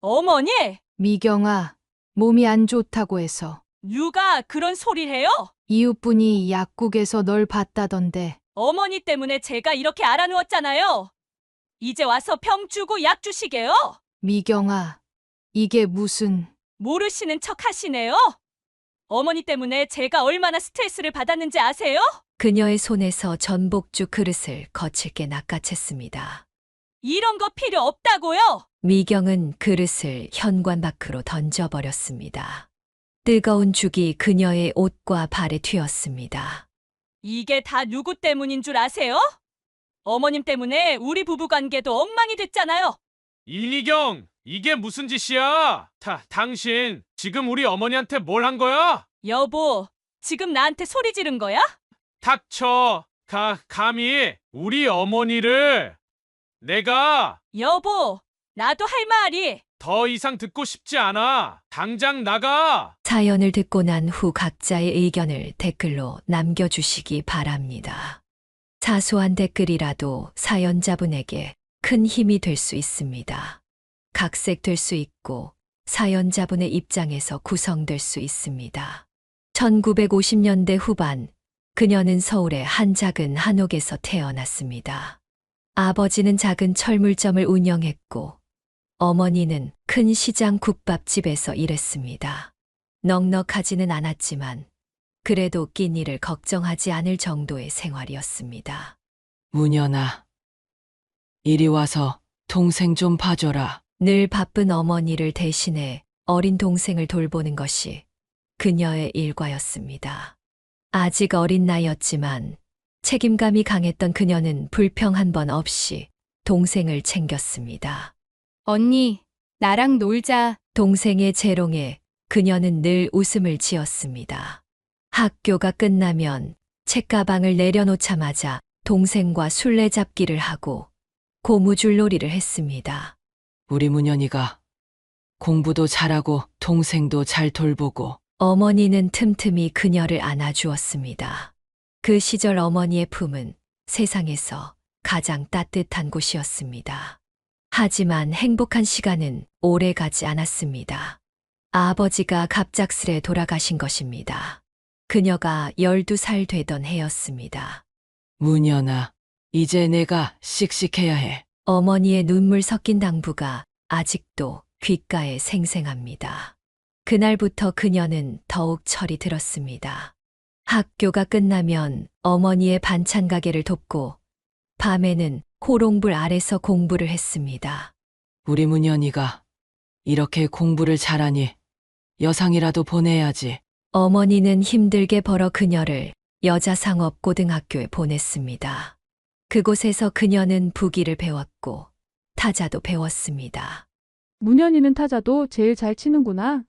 어머니, 미경아, 몸이 안 좋다고 해서 누가 그런 소리를 해요? 이웃분이 약국에서 널 봤다던데. 어머니 때문에 제가 이렇게 알아누웠잖아요. 이제 와서 병 주고 약 주시게요? 미경아, 이게 무슨... 모르시는 척 하시네요? 어머니 때문에 제가 얼마나 스트레스를 받았는지 아세요? 그녀의 손에서 전복죽 그릇을 거칠게 낚아챘습니다. 이런 거 필요 없다고요? 미경은 그릇을 현관 밖으로 던져버렸습니다. 뜨거운 죽이 그녀의 옷과 발에 튀었습니다. 이게 다 누구 때문인 줄 아세요? 어머님 때문에 우리 부부관계도 엉망이 됐잖아요. 이미경, 이게 무슨 짓이야? 당신 지금 우리 어머니한테 뭘 한 거야? 여보, 지금 나한테 소리 지른 거야? 닥쳐. 감히 우리 어머니를. 내가 여보, 나도 할 말이. 더 이상 듣고 싶지 않아. 당장 나가. 사연을 듣고 난 후 각자의 의견을 댓글로 남겨주시기 바랍니다. 사소한 댓글이라도 사연자분에게 큰 힘이 될 수 있습니다. 각색될 수 있고 사연자분의 입장에서 구성될 수 있습니다. 1950년대 후반, 그녀는 서울의 한 작은 한옥에서 태어났습니다. 아버지는 작은 철물점을 운영했고 어머니는 큰 시장 국밥집에서 일했습니다. 넉넉하지는 않았지만 그래도 끼니를 걱정하지 않을 정도의 생활이었습니다. 문연아, 이리 와서 동생 좀 봐줘라. 늘 바쁜 어머니를 대신해 어린 동생을 돌보는 것이 그녀의 일과였습니다. 아직 어린 나이였지만 책임감이 강했던 그녀는 불평 한 번 없이 동생을 챙겼습니다. 언니, 나랑 놀자. 동생의 재롱에 그녀는 늘 웃음을 지었습니다. 학교가 끝나면 책가방을 내려놓자마자 동생과 술래잡기를 하고 고무줄놀이를 했습니다. 우리 문연이가 공부도 잘하고 동생도 잘 돌보고. 어머니는 틈틈이 그녀를 안아주었습니다. 그 시절 어머니의 품은 세상에서 가장 따뜻한 곳이었습니다. 하지만 행복한 시간은 오래 가지 않았습니다. 아버지가 갑작스레 돌아가신 것입니다. 그녀가 12살 되던 해였습니다. 문연아, 이제 내가 씩씩해야 해. 어머니의 눈물 섞인 당부가 아직도 귓가에 생생합니다. 그날부터 그녀는 더욱 철이 들었습니다. 학교가 끝나면 어머니의 반찬 가게를 돕고 밤에는 호롱불 아래서 공부를 했습니다. 우리 문연이가 이렇게 공부를 잘하니 여상이라도 보내야지. 어머니는 힘들게 벌어 그녀를 여자상업고등학교에 보냈습니다. 그곳에서 그녀는 부기를 배웠고 타자도 배웠습니다. 문현이는 타자도 제일 잘 치는구나.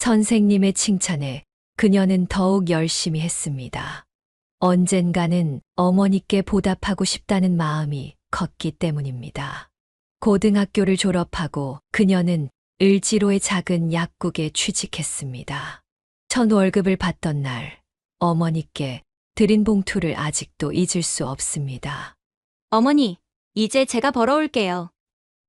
선생님의 칭찬에 그녀는 더욱 열심히 했습니다. 언젠가는 어머니께 보답하고 싶다는 마음이 컸기 때문입니다. 고등학교를 졸업하고 그녀는 을지로의 작은 약국에 취직했습니다. 첫 월급을 받던 날 어머니께 드린 봉투를 아직도 잊을 수 없습니다. 어머니, 이제 제가 벌어올게요.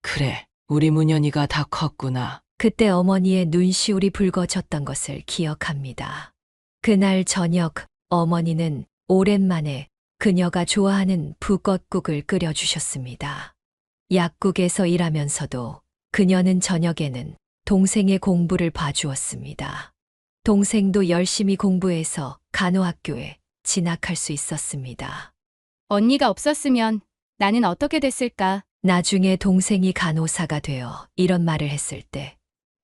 그래, 우리 문연이가 다 컸구나. 그때 어머니의 눈시울이 붉어졌던 것을 기억합니다. 그날 저녁 어머니는 오랜만에 그녀가 좋아하는 북엇국을 끓여주셨습니다. 약국에서 일하면서도 그녀는 저녁에는 동생의 공부를 봐주었습니다. 동생도 열심히 공부해서 간호학교에 진학할 수 있었습니다. 언니가 없었으면 나는 어떻게 됐을까? 나중에 동생이 간호사가 되어 이런 말을 했을 때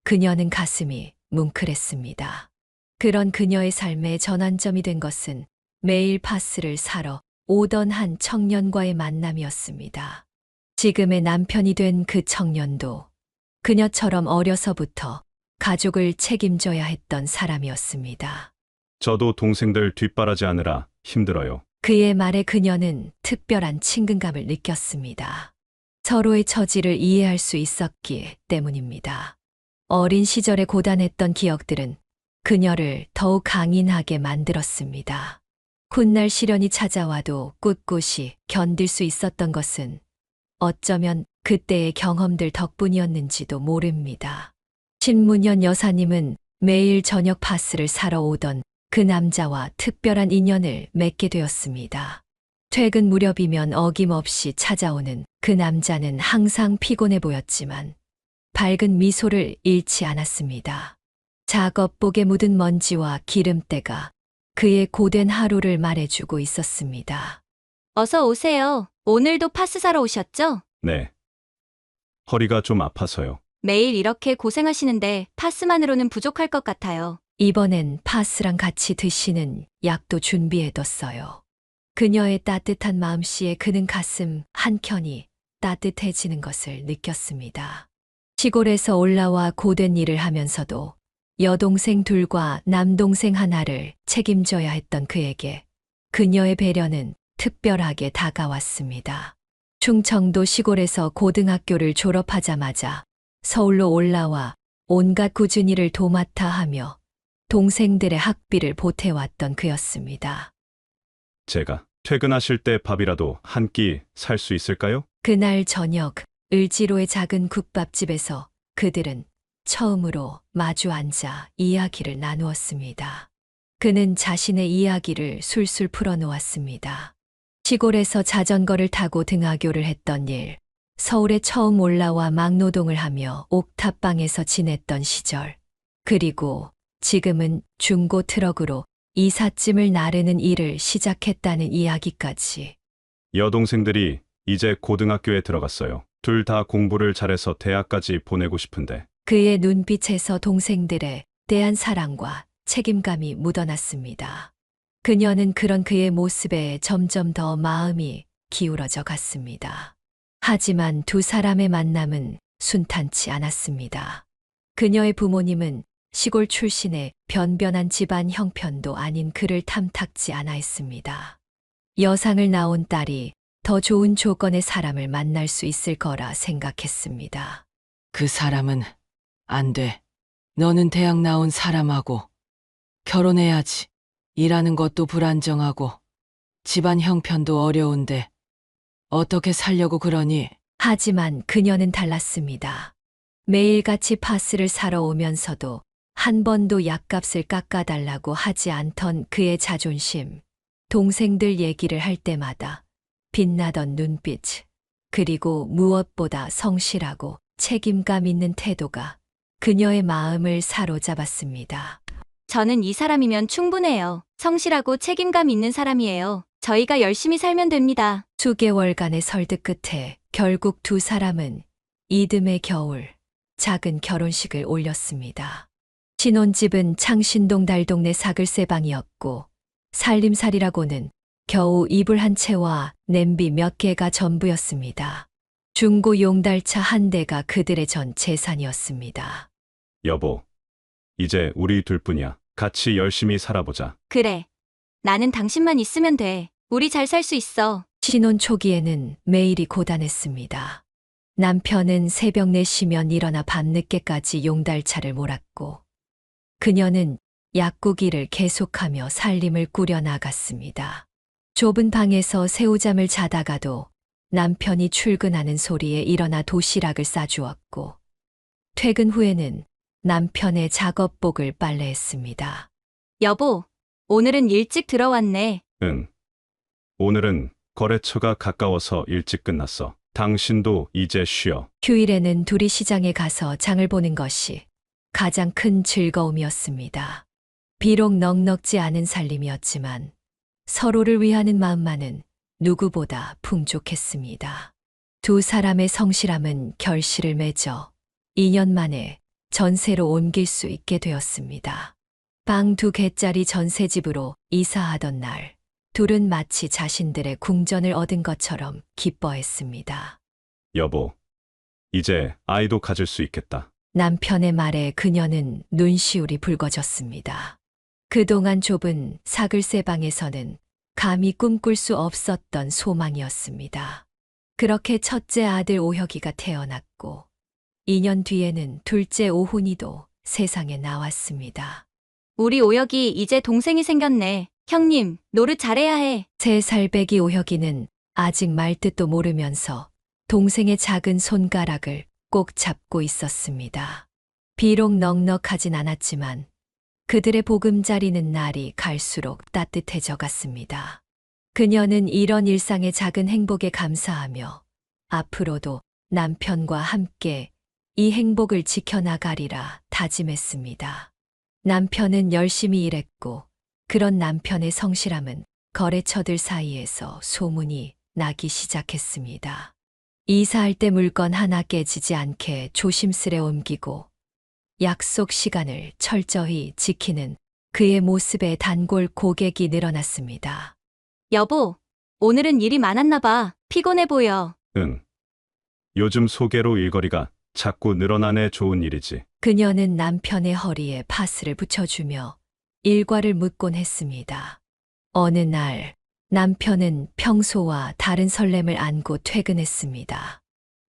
그녀는 가슴이 뭉클했습니다. 그런 그녀의 삶의 전환점이 된 것은 매일 파스를 사러 오던 한 청년과의 만남이었습니다. 지금의 남편이 된 그 청년도 그녀처럼 어려서부터 가족을 책임져야 했던 사람이었습니다. 저도 동생들 뒷바라지 하느라 힘들어요. 그의 말에 그녀는 특별한 친근감을 느꼈습니다. 서로의 처지를 이해할 수 있었기 때문입니다. 어린 시절에 고단했던 기억들은 그녀를 더욱 강인하게 만들었습니다. 훗날 시련이 찾아와도 꿋꿋이 견딜 수 있었던 것은 어쩌면 그때의 경험들 덕분이었는지도 모릅니다. 신문연 여사님은 매일 저녁 파스를 사러 오던 그 남자와 특별한 인연을 맺게 되었습니다. 퇴근 무렵이면 어김없이 찾아오는 그 남자는 항상 피곤해 보였지만 밝은 미소를 잃지 않았습니다. 작업복에 묻은 먼지와 기름때가 그의 고된 하루를 말해주고 있었습니다. 어서 오세요. 오늘도 파스 사러 오셨죠? 네. 허리가 좀 아파서요. 매일 이렇게 고생하시는데 파스만으로는 부족할 것 같아요. 이번엔 파스랑 같이 드시는 약도 준비해뒀어요. 그녀의 따뜻한 마음씨에 그는 가슴 한켠이 따뜻해지는 것을 느꼈습니다. 시골에서 올라와 고된 일을 하면서도 여동생 둘과 남동생 하나를 책임져야 했던 그에게 그녀의 배려는 특별하게 다가왔습니다. 충청도 시골에서 고등학교를 졸업하자마자 서울로 올라와 온갖 꾸준 일을 도맡아 하며 동생들의 학비를 보태왔던 그였습니다. 제가 퇴근하실 때 밥이라도 한 끼 살 수 있을까요? 그날 저녁 을지로의 작은 국밥집에서 그들은 처음으로 마주 앉아 이야기를 나누었습니다. 그는 자신의 이야기를 술술 풀어놓았습니다. 시골에서 자전거를 타고 등하교를 했던 일, 서울에 처음 올라와 막노동을 하며 옥탑방에서 지냈던 시절, 그리고 지금은 중고 트럭으로 이삿짐을 나르는 일을 시작했다는 이야기까지. 여동생들이 이제 고등학교에 들어갔어요. 둘 다 공부를 잘해서 대학까지 보내고 싶은데 그의 눈빛에서 동생들에 대한 사랑과 책임감이 묻어났습니다. 그녀는 그런 그의 모습에 점점 더 마음이 기울어져 갔습니다. 하지만 두 사람의 만남은 순탄치 않았습니다. 그녀의 부모님은 시골 출신의 변변한 집안 형편도 아닌 그를 탐탁지 않아 했습니다. 여상을 낳은 딸이 더 좋은 조건의 사람을 만날 수 있을 거라 생각했습니다. 그 사람은 안 돼. 너는 대학 나온 사람하고 결혼해야지. 일하는 것도 불안정하고 집안 형편도 어려운데 어떻게 살려고 그러니? 하지만 그녀는 달랐습니다. 매일같이 파스를 사러 오면서도 한 번도 약값을 깎아달라고 하지 않던 그의 자존심, 동생들 얘기를 할 때마다 빛나던 눈빛, 그리고 무엇보다 성실하고 책임감 있는 태도가 그녀의 마음을 사로잡았습니다. 저는 이 사람이면 충분해요. 성실하고 책임감 있는 사람이에요. 저희가 열심히 살면 됩니다. 수개월간의 설득 끝에 결국 두 사람은 이듬해 겨울 작은 결혼식을 올렸습니다. 신혼집은 창신동 달동네 사글세방이었고 살림살이라고는 겨우 이불 한 채와 냄비 몇 개가 전부였습니다. 중고 용달차 한 대가 그들의 전 재산이었습니다. 여보, 이제 우리 둘뿐이야. 같이 열심히 살아보자. 그래. 나는 당신만 있으면 돼. 우리 잘 살 수 있어. 신혼 초기에는 매일이 고단했습니다. 남편은 새벽 4시면 일어나 밤늦게까지 용달차를 몰았고 그녀는 약국 일을 계속하며 살림을 꾸려나갔습니다. 좁은 방에서 새우잠을 자다가도 남편이 출근하는 소리에 일어나 도시락을 싸주었고 퇴근 후에는 남편의 작업복을 빨래했습니다. 여보, 오늘은 일찍 들어왔네. 응. 오늘은 거래처가 가까워서 일찍 끝났어. 당신도 이제 쉬어. 휴일에는 둘이 시장에 가서 장을 보는 것이 가장 큰 즐거움이었습니다. 비록 넉넉지 않은 살림이었지만 서로를 위하는 마음만은 누구보다 풍족했습니다. 두 사람의 성실함은 결실을 맺어 2년 만에 전세로 옮길 수 있게 되었습니다. 방 2개짜리 전세집으로 이사하던 날, 둘은 마치 자신들의 궁전을 얻은 것처럼 기뻐했습니다. 여보, 이제 아이도 가질 수 있겠다. 남편의 말에 그녀는 눈시울이 붉어졌습니다. 그동안 좁은 사글세 방에서는 감히 꿈꿀 수 없었던 소망이었습니다. 그렇게 첫째 아들 오혁이가 태어났고 2년 뒤에는 둘째 오훈이도 세상에 나왔습니다. 우리 오혁이 이제 동생이 생겼네. 형님, 노릇 잘해야 해. 3살 배기 오혁이는 아직 말 뜻도 모르면서 동생의 작은 손가락을 꼭 잡고 있었습니다. 비록 넉넉하진 않았지만 그들의 보금자리는 날이 갈수록 따뜻해져 갔습니다. 그녀는 이런 일상의 작은 행복에 감사하며 앞으로도 남편과 함께 이 행복을 지켜나가리라 다짐했습니다. 남편은 열심히 일했고 그런 남편의 성실함은 거래처들 사이에서 소문이 나기 시작했습니다. 이사할 때 물건 하나 깨지지 않게 조심스레 옮기고 약속 시간을 철저히 지키는 그의 모습에 단골 고객이 늘어났습니다. 여보, 오늘은 일이 많았나 봐. 피곤해 보여. 응. 요즘 소개로 일거리가 자꾸 늘어나네. 좋은 일이지. 그녀는 남편의 허리에 파스를 붙여주며 일과를 묻곤 했습니다. 어느 날 남편은 평소와 다른 설렘을 안고 퇴근했습니다.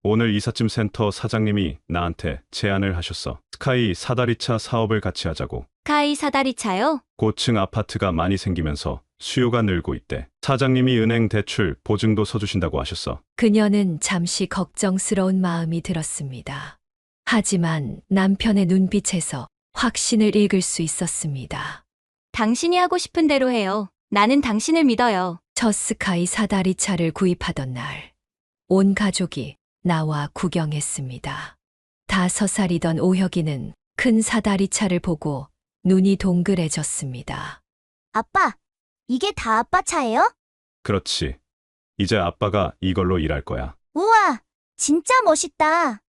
오늘 이삿짐 센터 사장님이 나한테 제안을 하셨어. 스카이 사다리차 사업을 같이 하자고. 카이 사다리차요? 고층 아파트가 많이 생기면서 수요가 늘고 있대. 사장님이 은행 대출 보증도 서주신다고 하셨어. 그녀는 잠시 걱정스러운 마음이 들었습니다. 하지만 남편의 눈빛에서 확신을 읽을 수 있었습니다. 당신이 하고 싶은 대로 해요. 나는 당신을 믿어요. 첫 스카이 사다리차를 구입하던 날, 온 가족이 나와 구경했습니다. 5살이던 오혁이는 큰 사다리차를 보고 눈이 동그래졌습니다. 아빠, 이게 다 아빠 차예요? 그렇지. 이제 아빠가 이걸로 일할 거야. 우와, 진짜 멋있다.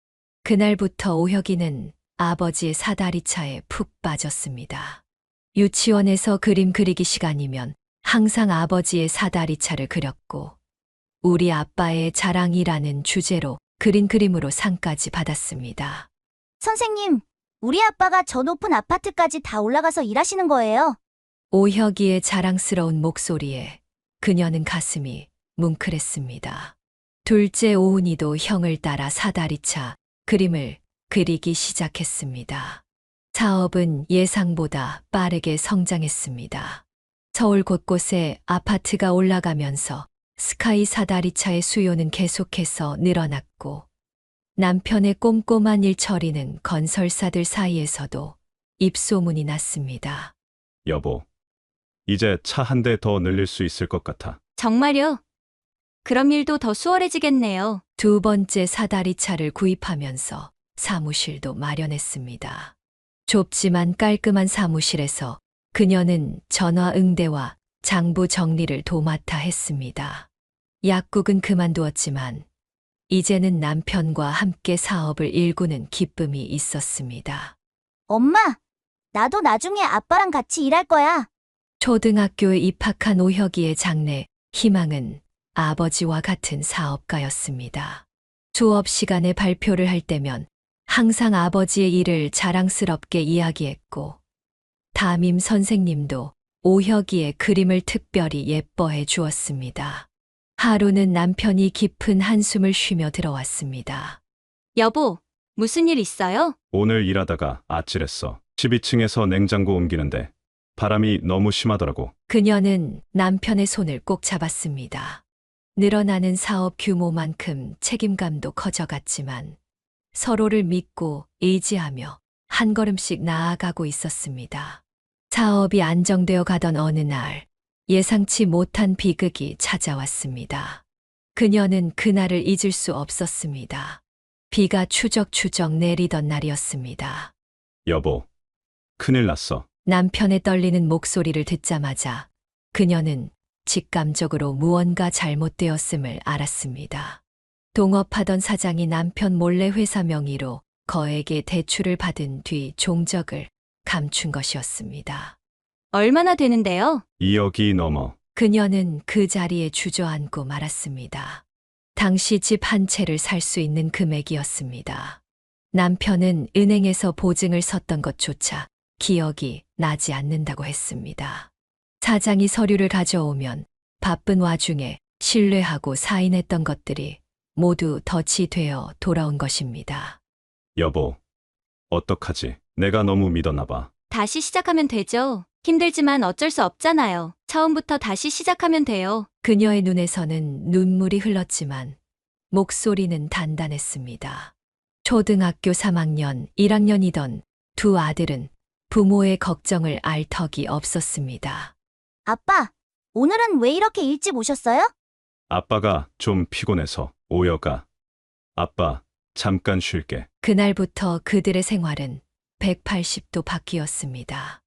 그날부터 오혁이는 아버지의 사다리차에 푹 빠졌습니다. 유치원에서 그림 그리기 시간이면 항상 아버지의 사다리차를 그렸고 우리 아빠의 자랑이라는 주제로 그린 그림으로 상까지 받았습니다. 선생님, 우리 아빠가 저 높은 아파트까지 다 올라가서 일하시는 거예요? 오혁이의 자랑스러운 목소리에 그녀는 가슴이 뭉클했습니다. 둘째 오은이도 형을 따라 사다리차 그림을 그리기 시작했습니다. 사업은 예상보다 빠르게 성장했습니다. 서울 곳곳에 아파트가 올라가면서 스카이 사다리차의 수요는 계속해서 늘어났고 남편의 꼼꼼한 일처리는 건설사들 사이에서도 입소문이 났습니다. 여보, 이제 차 한 대 더 늘릴 수 있을 것 같아. 정말요? 그럼 일도 더 수월해지겠네요. 두 번째 사다리차를 구입하면서 사무실도 마련했습니다. 좁지만 깔끔한 사무실에서 그녀는 전화 응대와 장부 정리를 도맡아 했습니다. 약국은 그만두었지만 이제는 남편과 함께 사업을 일구는 기쁨이 있었습니다. 엄마, 나도 나중에 아빠랑 같이 일할 거야. 초등학교에 입학한 오혁이의 장래 희망은 아버지와 같은 사업가였습니다. 수업 시간에 발표를 할 때면 항상 아버지의 일을 자랑스럽게 이야기했고 담임 선생님도 오혁이의 그림을 특별히 예뻐해 주었습니다. 하루는 남편이 깊은 한숨을 쉬며 들어왔습니다. 여보, 무슨 일 있어요? 오늘 일하다가 아찔했어. 12층에서 냉장고 옮기는데 바람이 너무 심하더라고. 그녀는 남편의 손을 꼭 잡았습니다. 늘어나는 사업 규모만큼 책임감도 커져갔지만 서로를 믿고 의지하며 한 걸음씩 나아가고 있었습니다. 사업이 안정되어 가던 어느 날 예상치 못한 비극이 찾아왔습니다. 그녀는 그날을 잊을 수 없었습니다. 비가 추적추적 내리던 날이었습니다. 여보, 큰일 났어. 남편의 떨리는 목소리를 듣자마자 그녀는 직감적으로 무언가 잘못되었음을 알았습니다. 동업하던 사장이 남편 몰래 회사 명의로 거액의 대출을 받은 뒤 종적을 감춘 것이었습니다. 얼마나 되는데요? 2억이 넘어. 그녀는 그 자리에 주저앉고 말았습니다. 당시 집 한 채를 살 수 있는 금액이었습니다. 남편은 은행에서 보증을 섰던 것조차 기억이 나지 않는다고 했습니다. 사장이 서류를 가져오면 바쁜 와중에 신뢰하고 사인했던 것들이 모두 덫이 되어 돌아온 것입니다. 여보, 어떡하지? 내가 너무 믿었나 봐. 다시 시작하면 되죠. 힘들지만 어쩔 수 없잖아요. 처음부터 다시 시작하면 돼요. 그녀의 눈에서는 눈물이 흘렀지만 목소리는 단단했습니다. 초등학교 3학년, 1학년이던 두 아들은 부모의 걱정을 알 턱이 없었습니다. 아빠, 오늘은 왜 이렇게 일찍 오셨어요? 아빠가 좀 피곤해서. 오여가. 아빠, 잠깐 쉴게. 그날부터 그들의 생활은 180도 바뀌었습니다.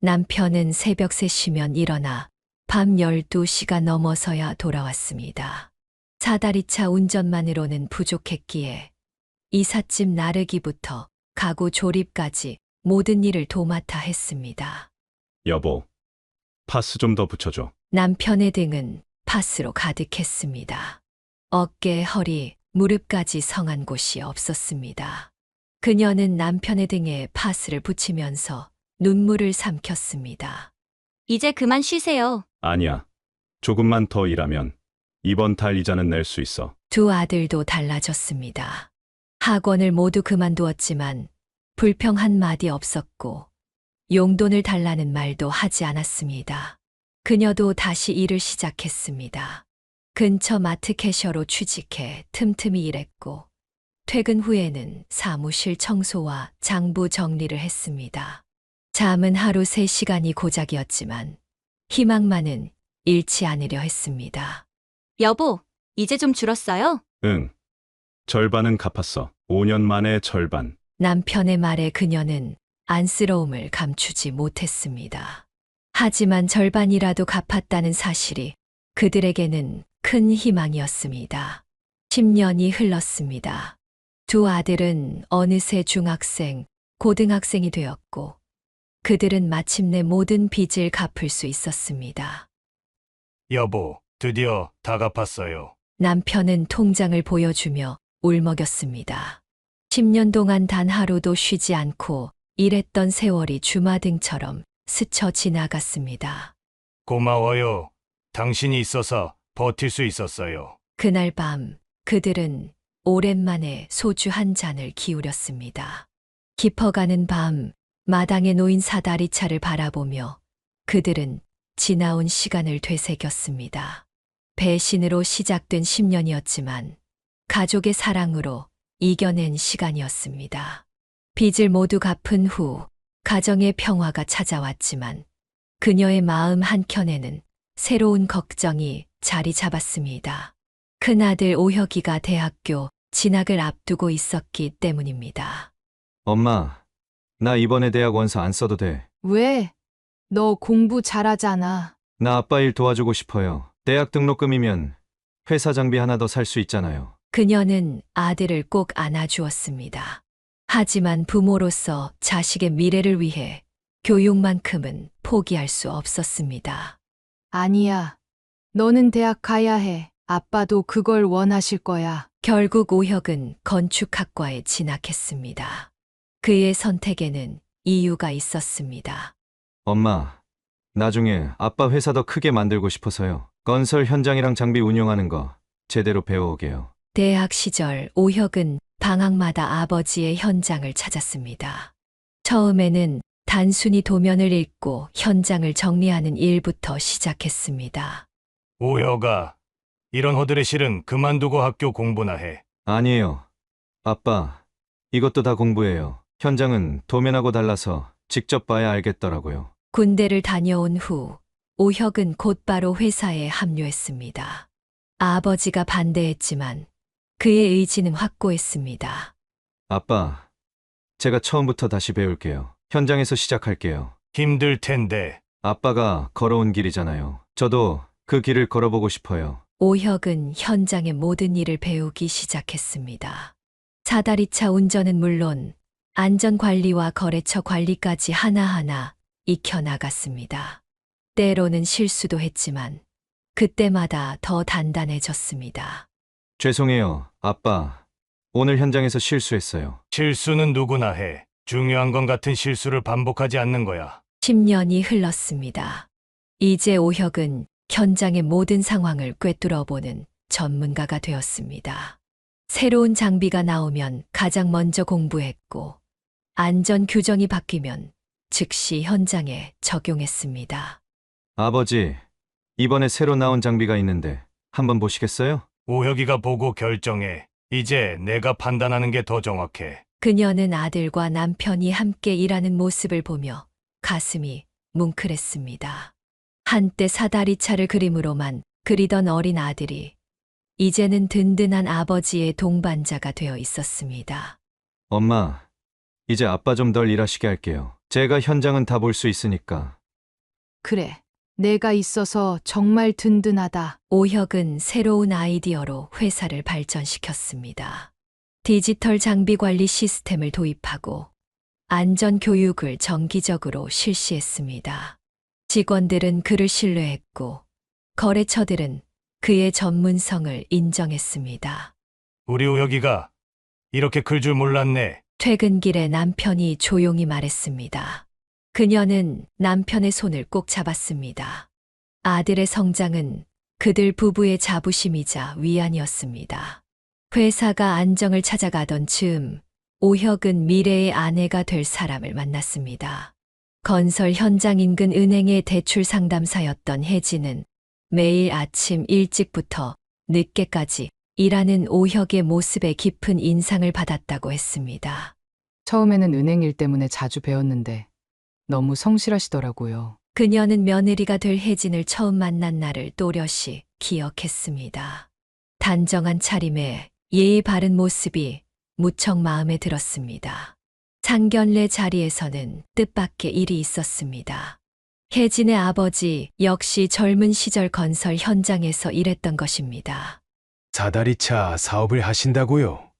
남편은 새벽 3시면 일어나 밤 12시가 넘어서야 돌아왔습니다. 사다리차 운전만으로는 부족했기에 이삿짐 나르기부터 가구 조립까지 모든 일을 도맡아 했습니다. 여보, 파스 좀 더 붙여줘. 남편의 등은 파스로 가득했습니다. 어깨, 허리, 무릎까지 성한 곳이 없었습니다. 그녀는 남편의 등에 파스를 붙이면서 눈물을 삼켰습니다. 이제 그만 쉬세요. 아니야. 조금만 더 일하면 이번 달 이자는 낼 수 있어. 두 아들도 달라졌습니다. 학원을 모두 그만두었지만 불평 한마디 없었고 용돈을 달라는 말도 하지 않았습니다. 그녀도 다시 일을 시작했습니다. 근처 마트 캐셔로 취직해 틈틈이 일했고 퇴근 후에는 사무실 청소와 장부 정리를 했습니다. 잠은 하루 3시간이 고작이었지만 희망만은 잃지 않으려 했습니다. 여보, 이제 좀 줄었어요? 응. 절반은 갚았어. 5년 만에 절반. 남편의 말에 그녀는 안쓰러움을 감추지 못했습니다. 하지만 절반이라도 갚았다는 사실이 그들에게는 큰 희망이었습니다. 10년이 흘렀습니다. 두 아들은 어느새 중학생, 고등학생이 되었고 그들은 마침내 모든 빚을 갚을 수 있었습니다. 여보, 드디어 다 갚았어요. 남편은 통장을 보여주며 울먹였습니다. 10년 동안 단 하루도 쉬지 않고 일했던 세월이 주마등처럼 스쳐 지나갔습니다. 고마워요. 당신이 있어서 버틸 수 있었어요. 그날 밤 그들은 오랜만에 소주 한 잔을 기울였습니다. 깊어가는 밤 마당에 놓인 사다리차를 바라보며 그들은 지나온 시간을 되새겼습니다. 배신으로 시작된 10년이었지만 가족의 사랑으로 이겨낸 시간이었습니다. 빚을 모두 갚은 후 가정의 평화가 찾아왔지만 그녀의 마음 한켠에는 새로운 걱정이 자리 잡았습니다. 큰아들 오혁이가 대학교 진학을 앞두고 있었기 때문입니다. 엄마, 나 이번에 대학 원서 안 써도 돼. 왜? 너 공부 잘하잖아. 나 아빠 일 도와주고 싶어요. 대학 등록금이면 회사 장비 하나 더 살 수 있잖아요. 그녀는 아들을 꼭 안아주었습니다. 하지만 부모로서 자식의 미래를 위해 교육만큼은 포기할 수 없었습니다. 아니야. 너는 대학 가야 해. 아빠도 그걸 원하실 거야. 결국 오혁은 건축학과에 진학했습니다. 그의 선택에는 이유가 있었습니다. 엄마, 나중에 아빠 회사 더 크게 만들고 싶어서요. 건설 현장이랑 장비 운영하는 거 제대로 배워오게요. 대학 시절 오혁은 방학마다 아버지의 현장을 찾았습니다. 처음에는 단순히 도면을 읽고 현장을 정리하는 일부터 시작했습니다. 오여가, 이런 허들의 실은 그만두고 학교 공부나 해. 아니에요. 아빠, 이것도 다 공부예요. 현장은 도면하고 달라서 직접 봐야 알겠더라고요. 군대를 다녀온 후 오혁은 곧바로 회사에 합류했습니다. 아버지가 반대했지만 그의 의지는 확고했습니다. 아빠, 제가 처음부터 다시 배울게요. 현장에서 시작할게요. 힘들 텐데. 아빠가 걸어온 길이잖아요. 저도 그 길을 걸어보고 싶어요. 오혁은 현장의 모든 일을 배우기 시작했습니다. 사다리차 운전은 물론 안전관리와 거래처 관리까지 하나하나 익혀나갔습니다. 때로는 실수도 했지만 그때마다 더 단단해졌습니다. 죄송해요, 아빠. 오늘 현장에서 실수했어요. 실수는 누구나 해. 중요한 건 같은 실수를 반복하지 않는 거야. 10년이 흘렀습니다. 이제 오혁은 현장의 모든 상황을 꿰뚫어보는 전문가가 되었습니다. 새로운 장비가 나오면 가장 먼저 공부했고 안전 규정이 바뀌면 즉시 현장에 적용했습니다. 아버지, 이번에 새로 나온 장비가 있는데 한번 보시겠어요? 오혁이가 보고 결정해. 이제 내가 판단하는 게 더 정확해. 그녀는 아들과 남편이 함께 일하는 모습을 보며 가슴이 뭉클했습니다. 한때 사다리차를 그림으로만 그리던 어린 아들이 이제는 든든한 아버지의 동반자가 되어 있었습니다. 엄마, 이제 아빠 좀 덜 일하시게 할게요. 제가 현장은 다 볼 수 있으니까. 그래. 내가 있어서 정말 든든하다. 오혁은 새로운 아이디어로 회사를 발전시켰습니다. 디지털 장비 관리 시스템을 도입하고 안전 교육을 정기적으로 실시했습니다. 직원들은 그를 신뢰했고 거래처들은 그의 전문성을 인정했습니다. 우리 오혁이가 이렇게 클 줄 몰랐네. 퇴근길에 남편이 조용히 말했습니다. 그녀는 남편의 손을 꼭 잡았습니다. 아들의 성장은 그들 부부의 자부심이자 위안이었습니다. 회사가 안정을 찾아가던 즈음, 오혁은 미래의 아내가 될 사람을 만났습니다. 건설 현장 인근 은행의 대출 상담사였던 혜진은 매일 아침 일찍부터 늦게까지 일하는 오혁의 모습에 깊은 인상을 받았다고 했습니다. 처음에는 은행 일 때문에 자주 배웠는데 너무 성실하시더라고요. 그녀는 며느리가 될 혜진을 처음 만난 날을 또렷이 기억했습니다. 단정한 차림에 예의 바른 모습이 무척 마음에 들었습니다. 상견례 자리에서는 뜻밖의 일이 있었습니다. 혜진의 아버지 역시 젊은 시절 건설 현장에서 일했던 것입니다. 사다리차 사업을 하신다고요?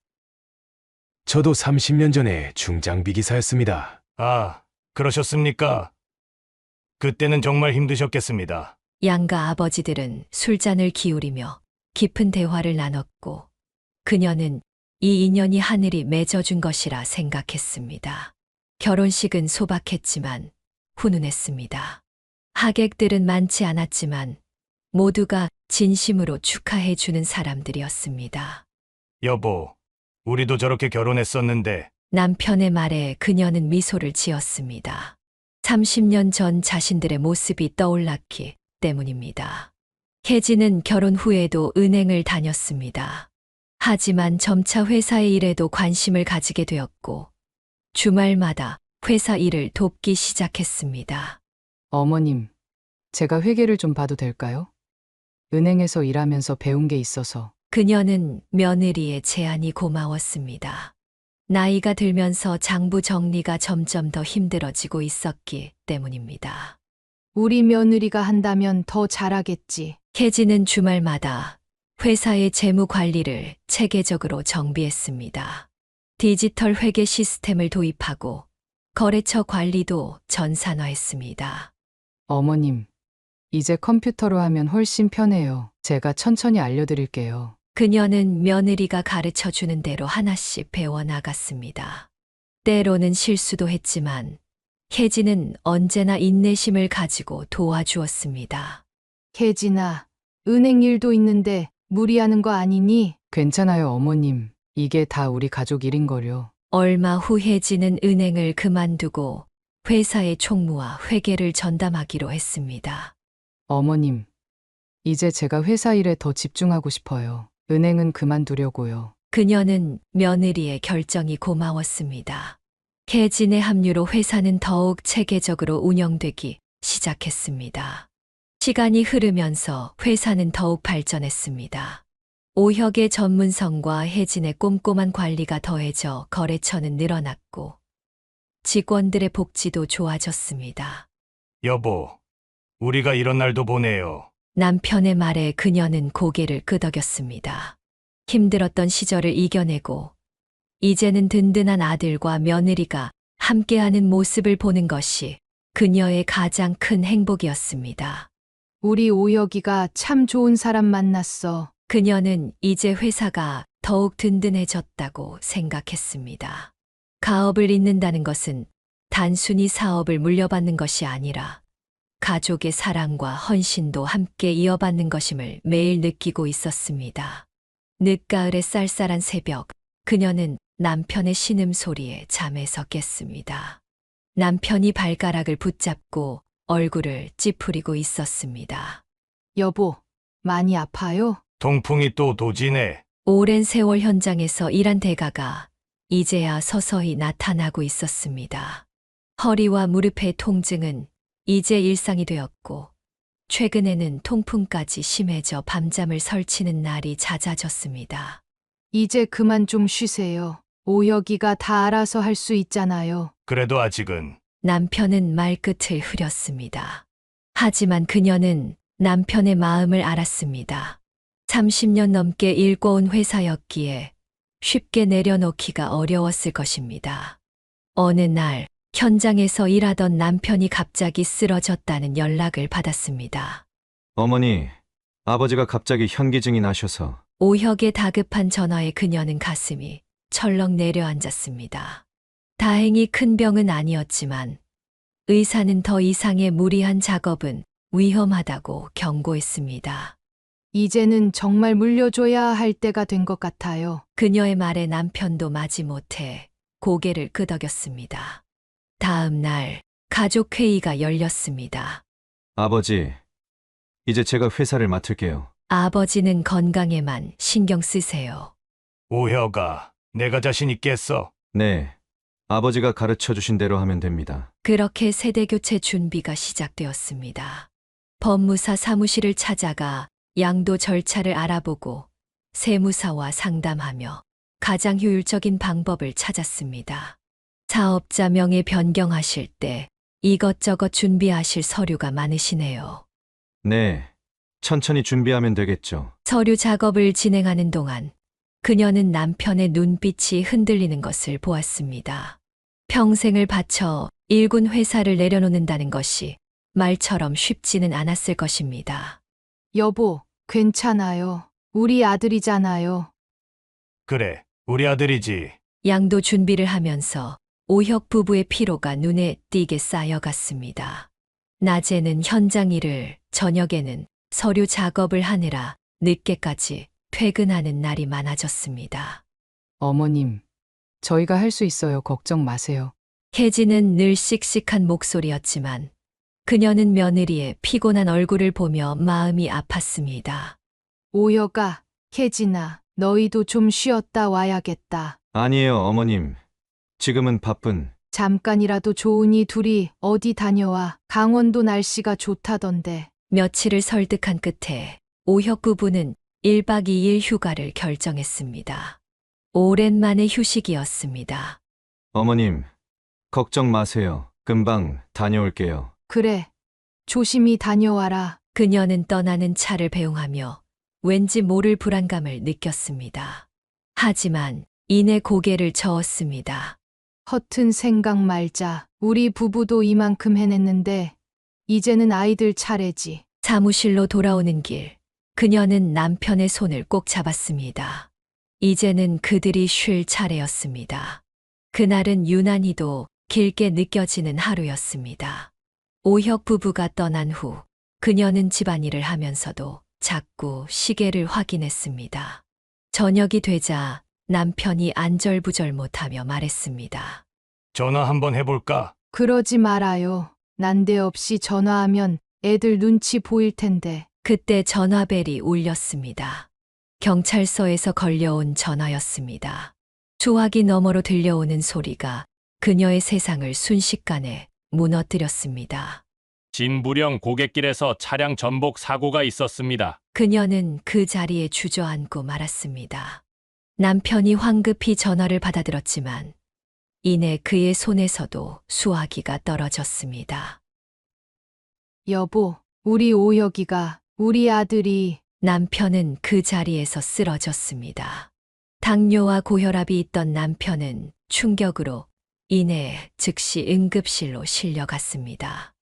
저도 30년 전에 중장비 기사였습니다. 아, 그러셨습니까? 그때는 정말 힘드셨겠습니다. 양가 아버지들은 술잔을 기울이며 깊은 대화를 나눴고 그녀는 이 인연이 하늘이 맺어준 것이라 생각했습니다. 결혼식은 소박했지만 훈훈했습니다. 하객들은 많지 않았지만 모두가 진심으로 축하해 주는 사람들이었습니다. 여보, 우리도 저렇게 결혼했었는데. 남편의 말에 그녀는 미소를 지었습니다. 30년 전 자신들의 모습이 떠올랐기 때문입니다. 혜진은 결혼 후에도 은행을 다녔습니다. 하지만 점차 회사의 일에도 관심을 가지게 되었고 주말마다 회사 일을 돕기 시작했습니다. 어머님, 제가 회계를 좀 봐도 될까요? 은행에서 일하면서 배운 게 있어서. 그녀는 며느리의 제안이 고마웠습니다. 나이가 들면서 장부 정리가 점점 더 힘들어지고 있었기 때문입니다. 우리 며느리가 한다면 더 잘하겠지. 혜진은 주말마다 회사의 재무 관리를 체계적으로 정비했습니다. 디지털 회계 시스템을 도입하고 거래처 관리도 전산화했습니다. 어머님, 이제 컴퓨터로 하면 훨씬 편해요. 제가 천천히 알려드릴게요. 그녀는 며느리가 가르쳐 주는 대로 하나씩 배워나갔습니다. 때로는 실수도 했지만 혜진은 언제나 인내심을 가지고 도와주었습니다. 혜진아, 은행 일도 있는데 무리하는 거 아니니? 괜찮아요, 어머님. 이게 다 우리 가족 일인걸요. 얼마 후 혜진은 은행을 그만두고 회사의 총무와 회계를 전담하기로 했습니다. 어머님, 이제 제가 회사 일에 더 집중하고 싶어요. 은행은 그만두려고요. 그녀는 며느리의 결정이 고마웠습니다. 혜진의 합류로 회사는 더욱 체계적으로 운영되기 시작했습니다. 시간이 흐르면서 회사는 더욱 발전했습니다. 오혁의 전문성과 혜진의 꼼꼼한 관리가 더해져 거래처는 늘어났고 직원들의 복지도 좋아졌습니다. 여보, 우리가 이런 날도 보내요. 남편의 말에 그녀는 고개를 끄덕였습니다. 힘들었던 시절을 이겨내고 이제는 든든한 아들과 며느리가 함께하는 모습을 보는 것이 그녀의 가장 큰 행복이었습니다. 우리 오혁이가 참 좋은 사람 만났어. 그녀는 이제 회사가 더욱 든든해졌다고 생각했습니다. 가업을 잇는다는 것은 단순히 사업을 물려받는 것이 아니라 가족의 사랑과 헌신도 함께 이어받는 것임을 매일 느끼고 있었습니다. 늦가을의 쌀쌀한 새벽, 그녀는 남편의 신음소리에 잠에서 깼습니다. 남편이 발가락을 붙잡고 얼굴을 찌푸리고 있었습니다. 여보, 많이 아파요? 통풍이 또 도지네. 오랜 세월 현장에서 일한 대가가 이제야 서서히 나타나고 있었습니다. 허리와 무릎의 통증은 이제 일상이 되었고, 최근에는 통풍까지 심해져 밤잠을 설치는 날이 잦아졌습니다. 이제 그만 좀 쉬세요. 오혁이가 다 알아서 할 수 있잖아요. 그래도 아직은 남편은 말끝을 흐렸습니다. 하지만 그녀는 남편의 마음을 알았습니다. 30년 넘게 일궈온 회사였기에 쉽게 내려놓기가 어려웠을 것입니다. 어느 날 현장에서 일하던 남편이 갑자기 쓰러졌다는 연락을 받았습니다. 어머니, 아버지가 갑자기 현기증이 나셔서. 오혁의 다급한 전화에 그녀는 가슴이 철렁 내려앉았습니다. 다행히 큰 병은 아니었지만 의사는 더 이상의 무리한 작업은 위험하다고 경고했습니다. 이제는 정말 물려줘야 할 때가 된 것 같아요. 그녀의 말에 남편도 마지못해 고개를 끄덕였습니다. 다음 날 가족 회의가 열렸습니다. 아버지, 이제 제가 회사를 맡을게요. 아버지는 건강에만 신경 쓰세요. 오혁아, 내가 자신 있겠어. 네, 아버지가 가르쳐 주신 대로 하면 됩니다. 그렇게 세대교체 준비가 시작되었습니다. 법무사 사무실을 찾아가 양도 절차를 알아보고 세무사와 상담하며 가장 효율적인 방법을 찾았습니다. 사업자 명의 변경하실 때 이것저것 준비하실 서류가 많으시네요. 네, 천천히 준비하면 되겠죠. 서류 작업을 진행하는 동안 그녀는 남편의 눈빛이 흔들리는 것을 보았습니다. 평생을 바쳐 일군 회사를 내려놓는다는 것이 말처럼 쉽지는 않았을 것입니다. 여보, 괜찮아요. 우리 아들이잖아요. 그래, 우리 아들이지. 양도 준비를 하면서 오혁 부부의 피로가 눈에 띄게 쌓여갔습니다. 낮에는 현장 일을, 저녁에는 서류 작업을 하느라 늦게까지 퇴근하는 날이 많아졌습니다. 어머님, 저희가 할 수 있어요. 걱정 마세요. 혜진은 늘 씩씩한 목소리였지만 그녀는 며느리의 피곤한 얼굴을 보며 마음이 아팠습니다. 오혁아, 혜진아, 너희도 좀 쉬었다 와야겠다. 아니에요, 어머님. 지금은 바쁜. 잠깐이라도 좋으니 둘이 어디 다녀와. 강원도 날씨가 좋다던데. 며칠을 설득한 끝에 오혁 부부는 1박 2일 휴가를 결정했습니다. 오랜만의 휴식이었습니다. 어머님, 걱정 마세요. 금방 다녀올게요. 그래, 조심히 다녀와라. 그녀는 떠나는 차를 배웅하며 왠지 모를 불안감을 느꼈습니다. 하지만 이내 고개를 저었습니다. 허튼 생각 말자. 우리 부부도 이만큼 해냈는데 이제는 아이들 차례지. 사무실로 돌아오는 길, 그녀는 남편의 손을 꼭 잡았습니다. 이제는 그들이 쉴 차례였습니다. 그날은 유난히도 길게 느껴지는 하루였습니다. 오혁 부부가 떠난 후 그녀는 집안일을 하면서도 자꾸 시계를 확인했습니다. 저녁이 되자 남편이 안절부절 못하며 말했습니다. 전화 한번 해볼까? 그러지 말아요. 난데없이 전화하면 애들 눈치 보일 텐데. 그때 전화벨이 울렸습니다. 경찰서에서 걸려온 전화였습니다. 소화기 너머로 들려오는 소리가 그녀의 세상을 순식간에 무너뜨렸습니다. 진부령 고갯길에서 차량 전복 사고가 있었습니다. 그녀는 그 자리에 주저앉고 말았습니다. 남편이 황급히 전화를 받아들었지만 이내 그의 손에서도 수화기가 떨어졌습니다. 여보, 우리 오혁이가, 우리 아들이. 남편은 그 자리에서 쓰러졌습니다. 당뇨와 고혈압이 있던 남편은 충격으로 이내 즉시 응급실로 실려갔습니다.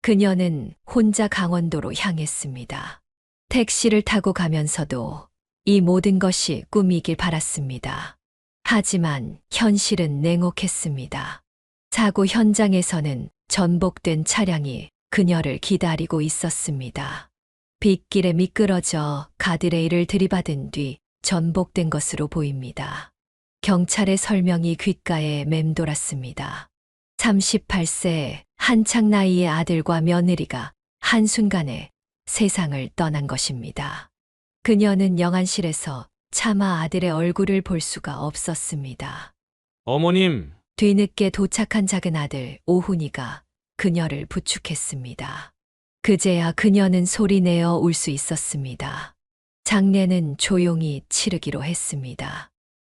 그녀는 혼자 강원도로 향했습니다. 택시를 타고 가면서도 이 모든 것이 꿈이길 바랐습니다. 하지만 현실은 냉혹했습니다. 사고 현장에서는 전복된 차량이 그녀를 기다리고 있었습니다. 빗길에 미끄러져 가드레일을 들이받은 뒤 전복된 것으로 보입니다. 경찰의 설명이 귓가에 맴돌았습니다. 38세 한창 나이의 아들과 며느리가 한순간에 세상을 떠난 것입니다. 그녀는 영안실에서 차마 아들의 얼굴을 볼 수가 없었습니다. 어머님, 뒤늦게 도착한 작은 아들 오훈이가 그녀를 부축했습니다. 그제야 그녀는 소리내어 울 수 있었습니다. 장례는 조용히 치르기로 했습니다.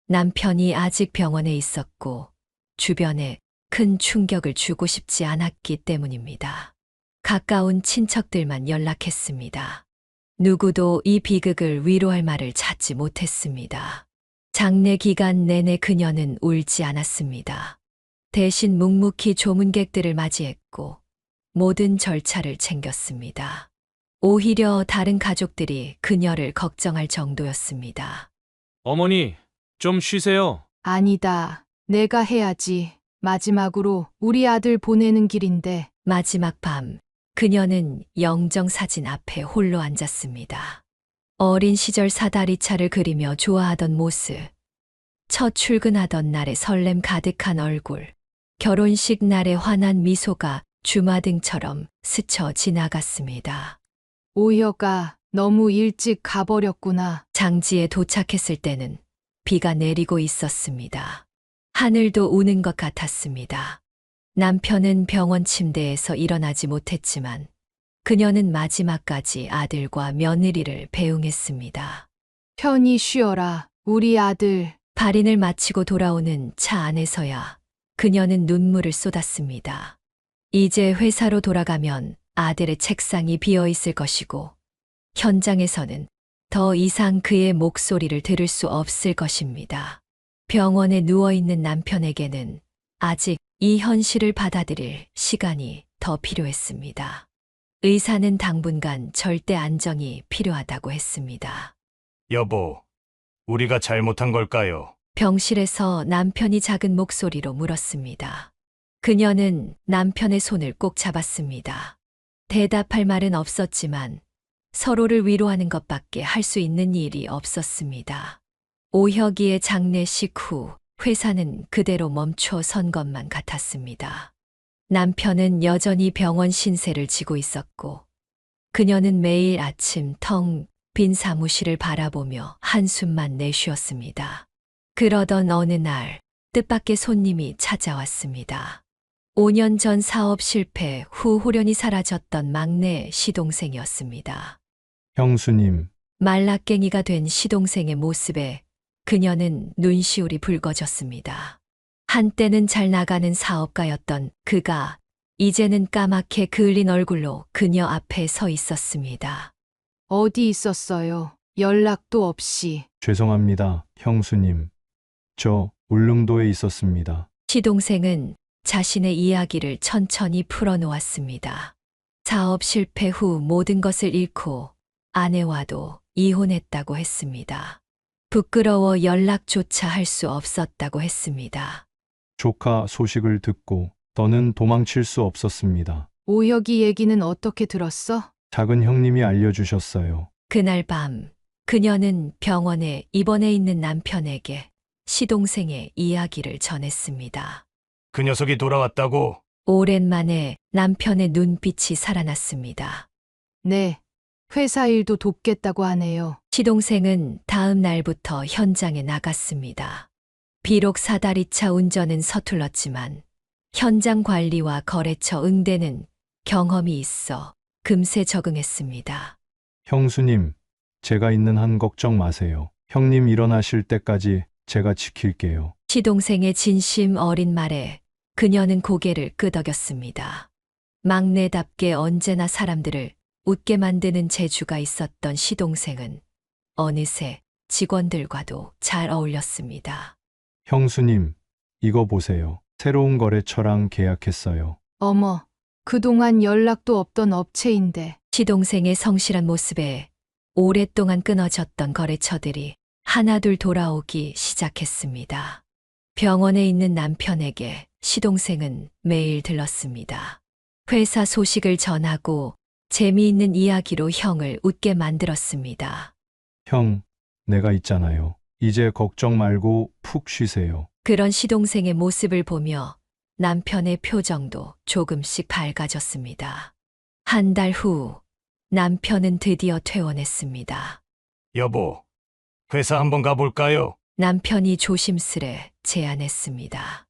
남편이 아직 병원에 있었고 주변에 큰 충격을 주고 싶지 않았기 때문입니다. 가까운 친척들만 연락했습니다. 누구도 이 비극을 위로할 말을 찾지 못했습니다. 장례 기간 내내 그녀는 울지 않았습니다. 대신 묵묵히 조문객들을 맞이했고 모든 절차를 챙겼습니다. 오히려 다른 가족들이 그녀를 걱정할 정도였습니다. 어머니, 좀 쉬세요. 아니다. 내가 해야지. 마지막으로 우리 아들 보내는 길인데. 마지막 밤, 그녀는 영정사진 앞에 홀로 앉았습니다. 어린 시절 사다리차를 그리며 좋아하던 모습, 첫 출근하던 날의 설렘 가득한 얼굴, 결혼식 날의 환한 미소가 주마등처럼 스쳐 지나갔습니다. 오혁아, 너무 일찍 가버렸구나. 장지에 도착했을 때는 비가 내리고 있었습니다. 하늘도 우는 것 같았습니다. 남편은 병원 침대에서 일어나지 못했지만 그녀는 마지막까지 아들과 며느리를 배웅했습니다. 편히 쉬어라, 우리 아들. 발인을 마치고 돌아오는 차 안에서야 그녀는 눈물을 쏟았습니다. 이제 회사로 돌아가면 아들의 책상이 비어 있을 것이고 현장에서는 더 이상 그의 목소리를 들을 수 없을 것입니다. 병원에 누워있는 남편에게는 아직 이 현실을 받아들일 시간이 더 필요했습니다. 의사는 당분간 절대 안정이 필요하다고 했습니다. 여보, 우리가 잘못한 걸까요? 병실에서 남편이 작은 목소리로 물었습니다. 그녀는 남편의 손을 꼭 잡았습니다. 대답할 말은 없었지만 서로를 위로하는 것밖에 할 수 있는 일이 없었습니다. 오혁이의 장례식 후 회사는 그대로 멈춰 선 것만 같았습니다. 남편은 여전히 병원 신세를 지고 있었고 그녀는 매일 아침 텅 빈 사무실을 바라보며 한숨만 내쉬었습니다. 그러던 어느 날 뜻밖의 손님이 찾아왔습니다. 5년 전 사업 실패 후 홀연히 사라졌던 막내 시동생이었습니다. 형수님, 말라깽이가 된 시동생의 모습에 그녀는 눈시울이 붉어졌습니다. 한때는 잘 나가는 사업가였던 그가 이제는 까맣게 그을린 얼굴로 그녀 앞에 서 있었습니다. 어디 있었어요? 연락도 없이. 죄송합니다, 형수님. 저 울릉도에 있었습니다. 시동생은 자신의 이야기를 천천히 풀어놓았습니다. 사업 실패 후 모든 것을 잃고 아내와도 이혼했다고 했습니다. 부끄러워 연락조차 할 수 없었다고 했습니다. 조카 소식을 듣고 더는 도망칠 수 없었습니다. 오혁이 얘기는 어떻게 들었어? 작은 형님이 알려주셨어요. 그날 밤 그녀는 병원에 입원해 있는 남편에게 시동생의 이야기를 전했습니다. 그 녀석이 돌아왔다고? 오랜만에 남편의 눈빛이 살아났습니다. 네, 회사 일도 돕겠다고 하네요. 시동생은 다음 날부터 현장에 나갔습니다. 비록 사다리차 운전은 서툴렀지만 현장 관리와 거래처 응대는 경험이 있어 금세 적응했습니다. 형수님, 제가 있는 한 걱정 마세요. 형님 일어나실 때까지 제가 지킬게요. 시동생의 진심 어린 말에 그녀는 고개를 끄덕였습니다. 막내답게 언제나 사람들을 웃게 만드는 재주가 있었던 시동생은 어느새 직원들과도 잘 어울렸습니다. 형수님, 이거 보세요. 새로운 거래처랑 계약했어요. 어머, 그동안 연락도 없던 업체인데. 시동생의 성실한 모습에 오랫동안 끊어졌던 거래처들이 하나둘 돌아오기 시작했습니다. 병원에 있는 남편에게 시동생은 매일 들렀습니다. 회사 소식을 전하고 재미있는 이야기로 형을 웃게 만들었습니다. 형, 내가 있잖아요. 이제 걱정 말고 푹 쉬세요. 그런 시동생의 모습을 보며 남편의 표정도 조금씩 밝아졌습니다. 한 달 후 남편은 드디어 퇴원했습니다. 여보, 회사 한번 가볼까요? 남편이 조심스레 제안했습니다.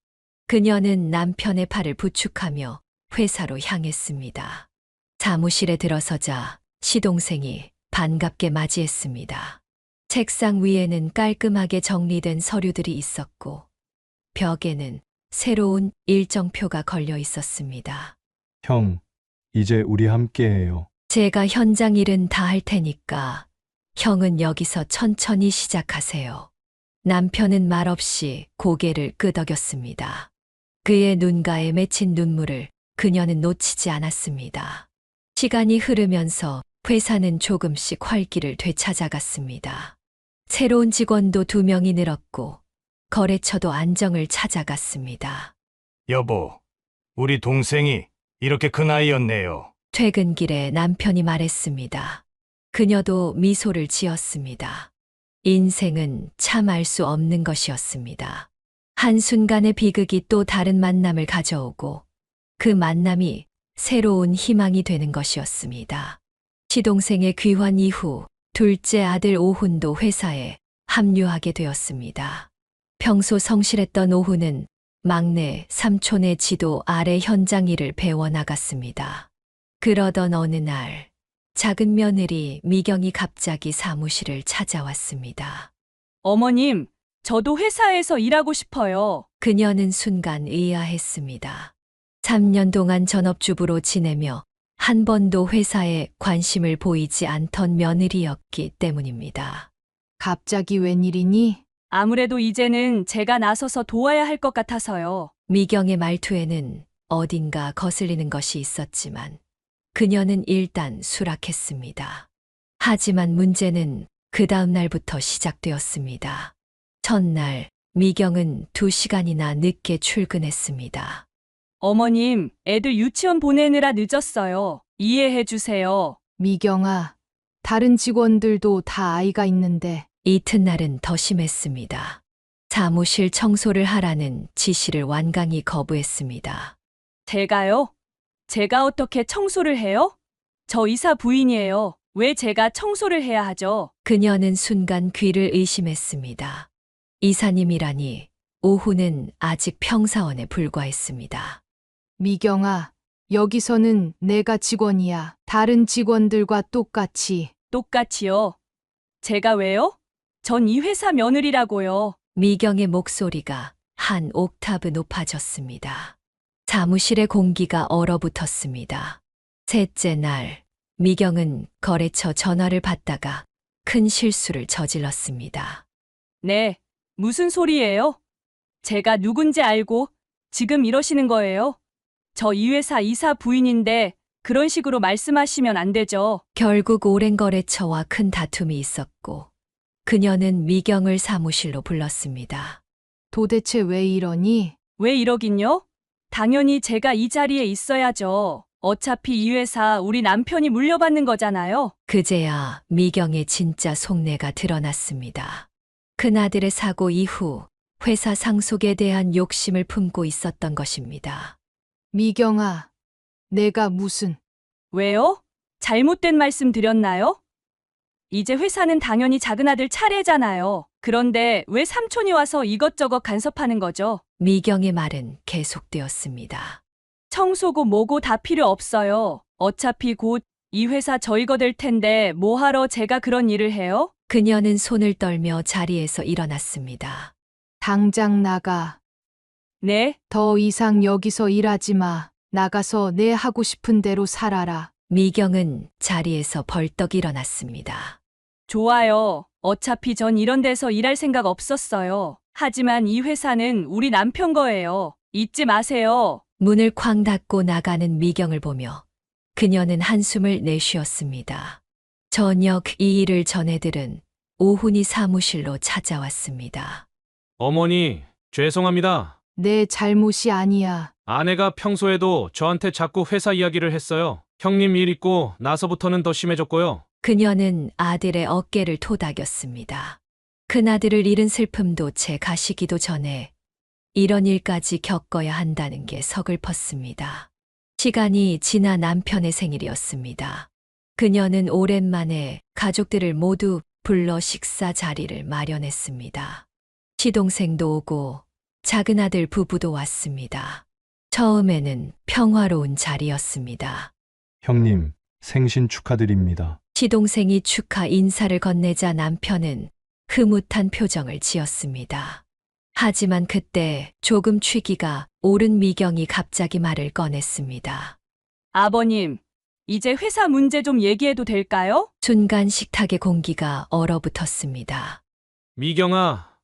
그녀는 남편의 팔을 부축하며 회사로 향했습니다. 사무실에 들어서자 시동생이 반갑게 맞이했습니다. 책상 위에는 깔끔하게 정리된 서류들이 있었고, 벽에는 새로운 일정표가 걸려 있었습니다. 형, 이제 우리 함께해요. 제가 현장 일은 다 할 테니까 형은 여기서 천천히 시작하세요. 남편은 말없이 고개를 끄덕였습니다. 그의 눈가에 맺힌 눈물을 그녀는 놓치지 않았습니다. 시간이 흐르면서 회사는 조금씩 활기를 되찾아갔습니다. 새로운 직원도 2명이 늘었고 거래처도 안정을 찾아갔습니다. 여보, 우리 동생이 이렇게 큰 아이였네요. 퇴근길에 남편이 말했습니다. 그녀도 미소를 지었습니다. 인생은 참 알 수 없는 것이었습니다. 한순간의 비극이 또 다른 만남을 가져오고 그 만남이 새로운 희망이 되는 것이었습니다. 시동생의 귀환 이후 둘째 아들 오훈도 회사에 합류하게 되었습니다. 평소 성실했던 오훈은 막내 삼촌의 지도 아래 현장 일을 배워나갔습니다. 그러던 어느 날 작은 며느리 미경이 갑자기 사무실을 찾아왔습니다. 어머님, 저도 회사에서 일하고 싶어요. 그녀는 순간 의아했습니다. 3년 동안 전업주부로 지내며 한 번도 회사에 관심을 보이지 않던 며느리였기 때문입니다. 갑자기 웬일이니? 아무래도 이제는 제가 나서서 도와야 할 것 같아서요. 미경의 말투에는 어딘가 거슬리는 것이 있었지만 그녀는 일단 수락했습니다. 하지만 문제는 그 다음 날부터 시작되었습니다. 첫날, 미경은 2시간이나 늦게 출근했습니다. 어머님, 애들 유치원 보내느라 늦었어요. 이해해 주세요. 미경아, 다른 직원들도 다 아이가 있는데. 이튿날은 더 심했습니다. 사무실 청소를 하라는 지시를 완강히 거부했습니다. 제가요? 제가 어떻게 청소를 해요? 저 이사 부인이에요. 왜 제가 청소를 해야 하죠? 그녀는 순간 귀를 의심했습니다. 이사님이라니 오후는 아직 평사원에 불과했습니다. 미경아, 여기서는 내가 직원이야. 다른 직원들과 똑같이. 똑같이요? 제가 왜요? 전 이 회사 며느리라고요. 미경의 목소리가 한 옥타브 높아졌습니다. 사무실의 공기가 얼어붙었습니다. 셋째 날, 미경은 거래처 전화를 받다가 큰 실수를 저질렀습니다. 네, 무슨 소리예요? 제가 누군지 알고 지금 이러시는 거예요? 저 이 회사 이사 부인인데 그런 식으로 말씀하시면 안 되죠. 결국 오랜 거래처와 큰 다툼이 있었고 그녀는 미경을 사무실로 불렀습니다. 도대체 왜 이러니? 왜 이러긴요? 당연히 제가 이 자리에 있어야죠. 어차피 이 회사 우리 남편이 물려받는 거잖아요. 그제야 미경의 진짜 속내가 드러났습니다. 큰아들의 사고 이후 회사 상속에 대한 욕심을 품고 있었던 것입니다. 미경아, 내가 무슨... 왜요? 잘못된 말씀 드렸나요? 이제 회사는 당연히 작은아들 차례잖아요. 그런데 왜 삼촌이 와서 이것저것 간섭하는 거죠? 미경의 말은 계속되었습니다. 청소고 뭐고 다 필요 없어요. 어차피 곧 이 회사 저희 거 될 텐데 뭐하러 제가 그런 일을 해요? 그녀는 손을 떨며 자리에서 일어났습니다. 당장 나가. 네? 더 이상 여기서 일하지 마. 나가서 내 하고 싶은 대로 살아라. 미경은 자리에서 벌떡 일어났습니다. 좋아요. 어차피 전 이런 데서 일할 생각 없었어요. 하지만 이 회사는 우리 남편 거예요. 잊지 마세요. 문을 쾅 닫고 나가는 미경을 보며 그녀는 한숨을 내쉬었습니다. 저녁 이 일을 전해들은 오훈이 사무실로 찾아왔습니다. 어머니, 죄송합니다. 내 잘못이 아니야. 아내가 평소에도 저한테 자꾸 회사 이야기를 했어요. 형님 일 있고 나서부터는 더 심해졌고요. 그녀는 아들의 어깨를 토닥였습니다. 큰아들을 잃은 슬픔도 채 가시기도 전에 이런 일까지 겪어야 한다는 게 서글펐습니다. 시간이 지나 남편의 생일이었습니다. 그녀는 오랜만에 가족들을 모두 불러 식사 자리를 마련했습니다. 시동생도 오고 작은 아들 부부도 왔습니다. 처음에는 평화로운 자리였습니다. 형님, 생신 축하드립니다. 시동생이 축하 인사를 건네자 남편은 흐뭇한 표정을 지었습니다. 하지만 그때 조금 취기가 오른 미경이 갑자기 말을 꺼냈습니다. 아버님, 이제 회사 문제 좀 얘기해도 될까요? 순간 식탁의 공기가 얼어붙었습니다. 미경아,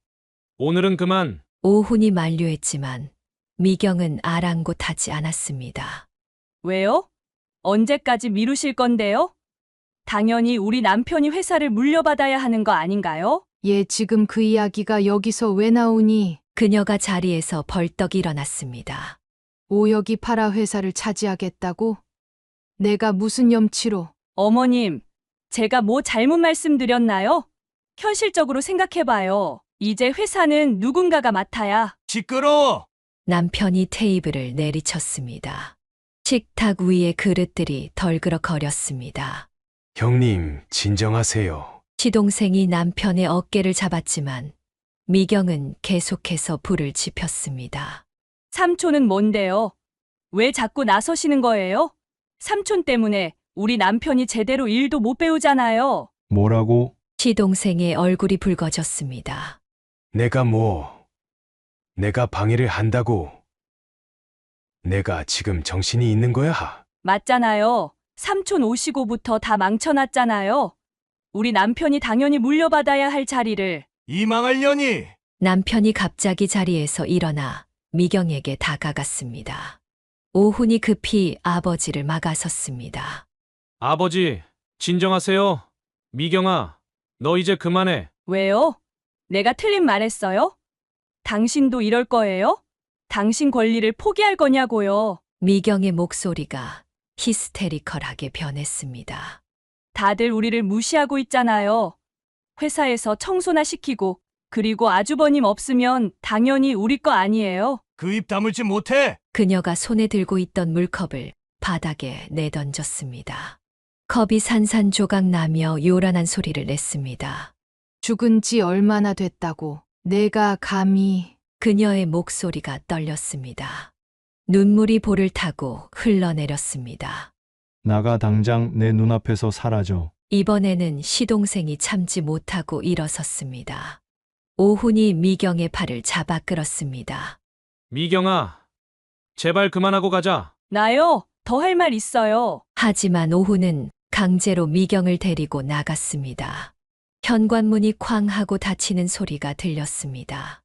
오늘은 그만. 오훈이 만류했지만 미경은 아랑곳하지 않았습니다. 왜요? 언제까지 미루실 건데요? 당연히 우리 남편이 회사를 물려받아야 하는 거 아닌가요? 얘 지금 그 이야기가 여기서 왜 나오니? 그녀가 자리에서 벌떡 일어났습니다. 오혁이 팔아 회사를 차지하겠다고? 내가 무슨 염치로? 어머님, 제가 뭐 잘못 말씀드렸나요? 현실적으로 생각해봐요. 이제 회사는 누군가가 맡아야. 시끄러워! 남편이 테이블을 내리쳤습니다. 식탁 위의 그릇들이 덜그럭거렸습니다. 형님, 진정하세요. 시동생이 남편의 어깨를 잡았지만 미경은 계속해서 불을 지폈습니다. 삼촌은 뭔데요? 왜 자꾸 나서시는 거예요? 삼촌 때문에 우리 남편이 제대로 일도 못 배우잖아요. 뭐라고? 시동생의 얼굴이 붉어졌습니다. 내가 방해를 한다고. 내가 지금 정신이 있는 거야? 맞잖아요. 삼촌 오시고부터 다 망쳐놨잖아요. 우리 남편이 당연히 물려받아야 할 자리를. 이 망할 년이! 남편이 갑자기 자리에서 일어나 미경에게 다가갔습니다. 오훈이 급히 아버지를 막아섰습니다. 아버지, 진정하세요. 미경아, 너 이제 그만해. 왜요? 내가 틀린 말했어요? 당신도 이럴 거예요? 당신 권리를 포기할 거냐고요. 미경의 목소리가 히스테리컬하게 변했습니다. 다들 우리를 무시하고 있잖아요. 회사에서 청소나 시키고, 그리고 아주버님 없으면 당연히 우리 거 아니에요. 그 입 다물지 못해! 그녀가 손에 들고 있던 물컵을 바닥에 내던졌습니다. 컵이 산산조각 나며 요란한 소리를 냈습니다. 죽은 지 얼마나 됐다고. 내가 감히. 그녀의 목소리가 떨렸습니다. 눈물이 볼을 타고 흘러내렸습니다. 나가 당장 내 눈앞에서 사라져. 이번에는 시동생이 참지 못하고 일어섰습니다. 오훈이 미경의 팔을 잡아 끌었습니다. 미경아, 제발 그만하고 가자. 나요? 더 할 말 있어요. 하지만 오훈은 강제로 미경을 데리고 나갔습니다. 현관문이 쾅 하고 닫히는 소리가 들렸습니다.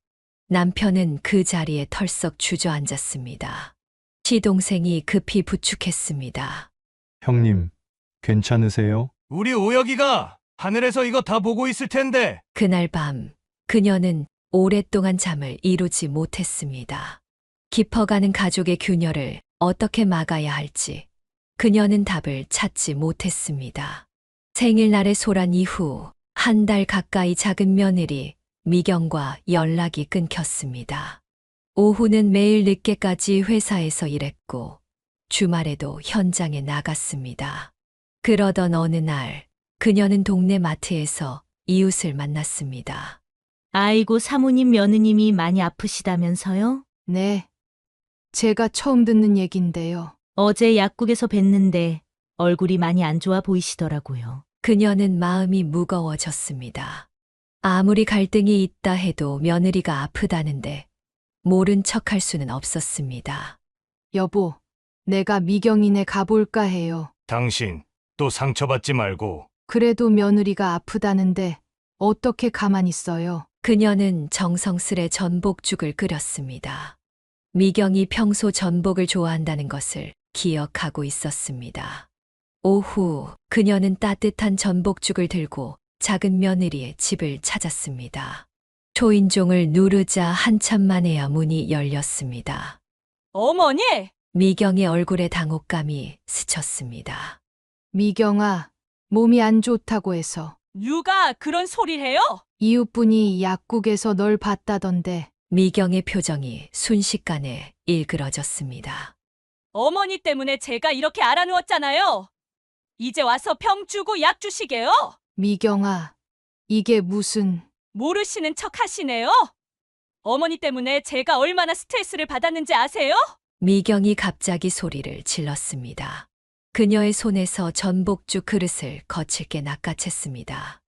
남편은 그 자리에 털썩 주저앉았습니다. 시동생이 급히 부축했습니다. 형님, 괜찮으세요? 우리 오혁이가 하늘에서 이거 다 보고 있을 텐데. 그날 밤 그녀는 오랫동안 잠을 이루지 못했습니다. 깊어가는 가족의 균열을 어떻게 막아야 할지 그녀는 답을 찾지 못했습니다. 생일날의 소란 이후 한 달 가까이 작은 며느리 미경과 연락이 끊겼습니다. 오후는 매일 늦게까지 회사에서 일했고 주말에도 현장에 나갔습니다. 그러던 어느 날 그녀는 동네 마트에서 이웃을 만났습니다. 아이고, 사모님 며느님이 많이 아프시다면서요? 네. 제가 처음 듣는 얘긴데요. 어제 약국에서 뵀는데 얼굴이 많이 안 좋아 보이시더라고요. 그녀는 마음이 무거워졌습니다. 아무리 갈등이 있다 해도 며느리가 아프다는데 모른 척할 수는 없었습니다. 여보, 내가 미경이네 가볼까 해요. 당신, 또 상처받지 말고. 그래도 며느리가 아프다는데 어떻게 가만히 있어요? 그녀는 정성스레 전복죽을 끓였습니다. 미경이 평소 전복을 좋아한다는 것을 기억하고 있었습니다. 오후 그녀는 따뜻한 전복죽을 들고 작은 며느리의 집을 찾았습니다. 초인종을 누르자 한참 만에야 문이 열렸습니다. 어머니! 미경의 얼굴에 당혹감이 스쳤습니다. 미경아, 몸이 안 좋다고 해서. 누가 그런 소리 해요? 이웃분이 약국에서 널 봤다던데. 미경의 표정이 순식간에 일그러졌습니다. 어머니 때문에 제가 이렇게 알아누웠잖아요. 이제 와서 평 주고 약 주시게요? 미경아, 이게 무슨... 모르시는 척 하시네요? 어머니 때문에 제가 얼마나 스트레스를 받았는지 아세요? 미경이 갑자기 소리를 질렀습니다. 그녀의 손에서 전복죽 그릇을 거칠게 낚아챘습니다.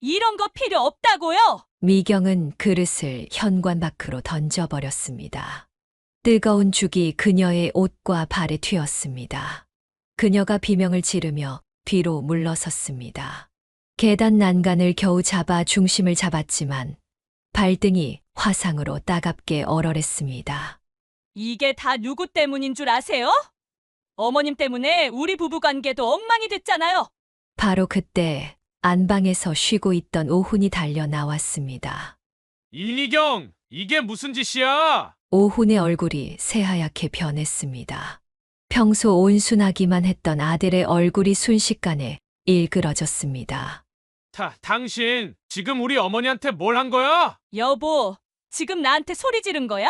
이런 거 필요 없다고요? 미경은 그릇을 현관 밖으로 던져버렸습니다. 뜨거운 죽이 그녀의 옷과 발에 튀었습니다. 그녀가 비명을 지르며 뒤로 물러섰습니다. 계단 난간을 겨우 잡아 중심을 잡았지만 발등이 화상으로 따갑게 얼얼했습니다. 이게 다 누구 때문인 줄 아세요? 어머님 때문에 우리 부부관계도 엉망이 됐잖아요. 바로 그때 안방에서 쉬고 있던 오훈이 달려 나왔습니다. 이미경, 이게 무슨 짓이야? 오훈의 얼굴이 새하얗게 변했습니다. 평소 온순하기만 했던 아들의 얼굴이 순식간에 일그러졌습니다. 당신 지금 우리 어머니한테 뭘 한 거야? 여보, 지금 나한테 소리 지른 거야?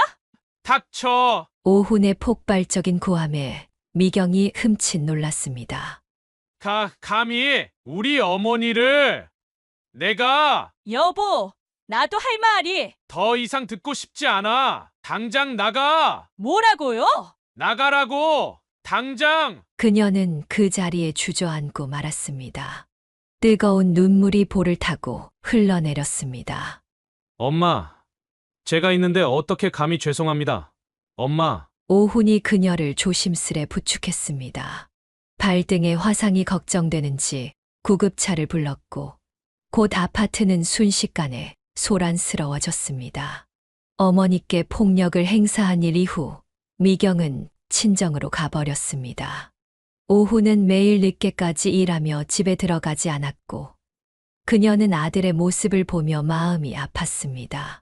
닥쳐. 오훈의 폭발적인 고함에 미경이 흠칫 놀랐습니다. 감히 우리 어머니를 내가 여보, 나도 할 말이. 더 이상 듣고 싶지 않아. 당장 나가. 뭐라고요? 나가라고. 당장. 그녀는 그 자리에 주저앉고 말았습니다. 뜨거운 눈물이 볼을 타고 흘러내렸습니다. 엄마, 제가 있는데 어떻게 감히 죄송합니다. 엄마. 오훈이 그녀를 조심스레 부축했습니다. 발등에 화상이 걱정되는지 구급차를 불렀고 곧 아파트는 순식간에 소란스러워졌습니다. 어머니께 폭력을 행사한 일 이후 미경은 친정으로 가버렸습니다. 오후는 매일 늦게까지 일하며 집에 들어가지 않았고 그녀는 아들의 모습을 보며 마음이 아팠습니다.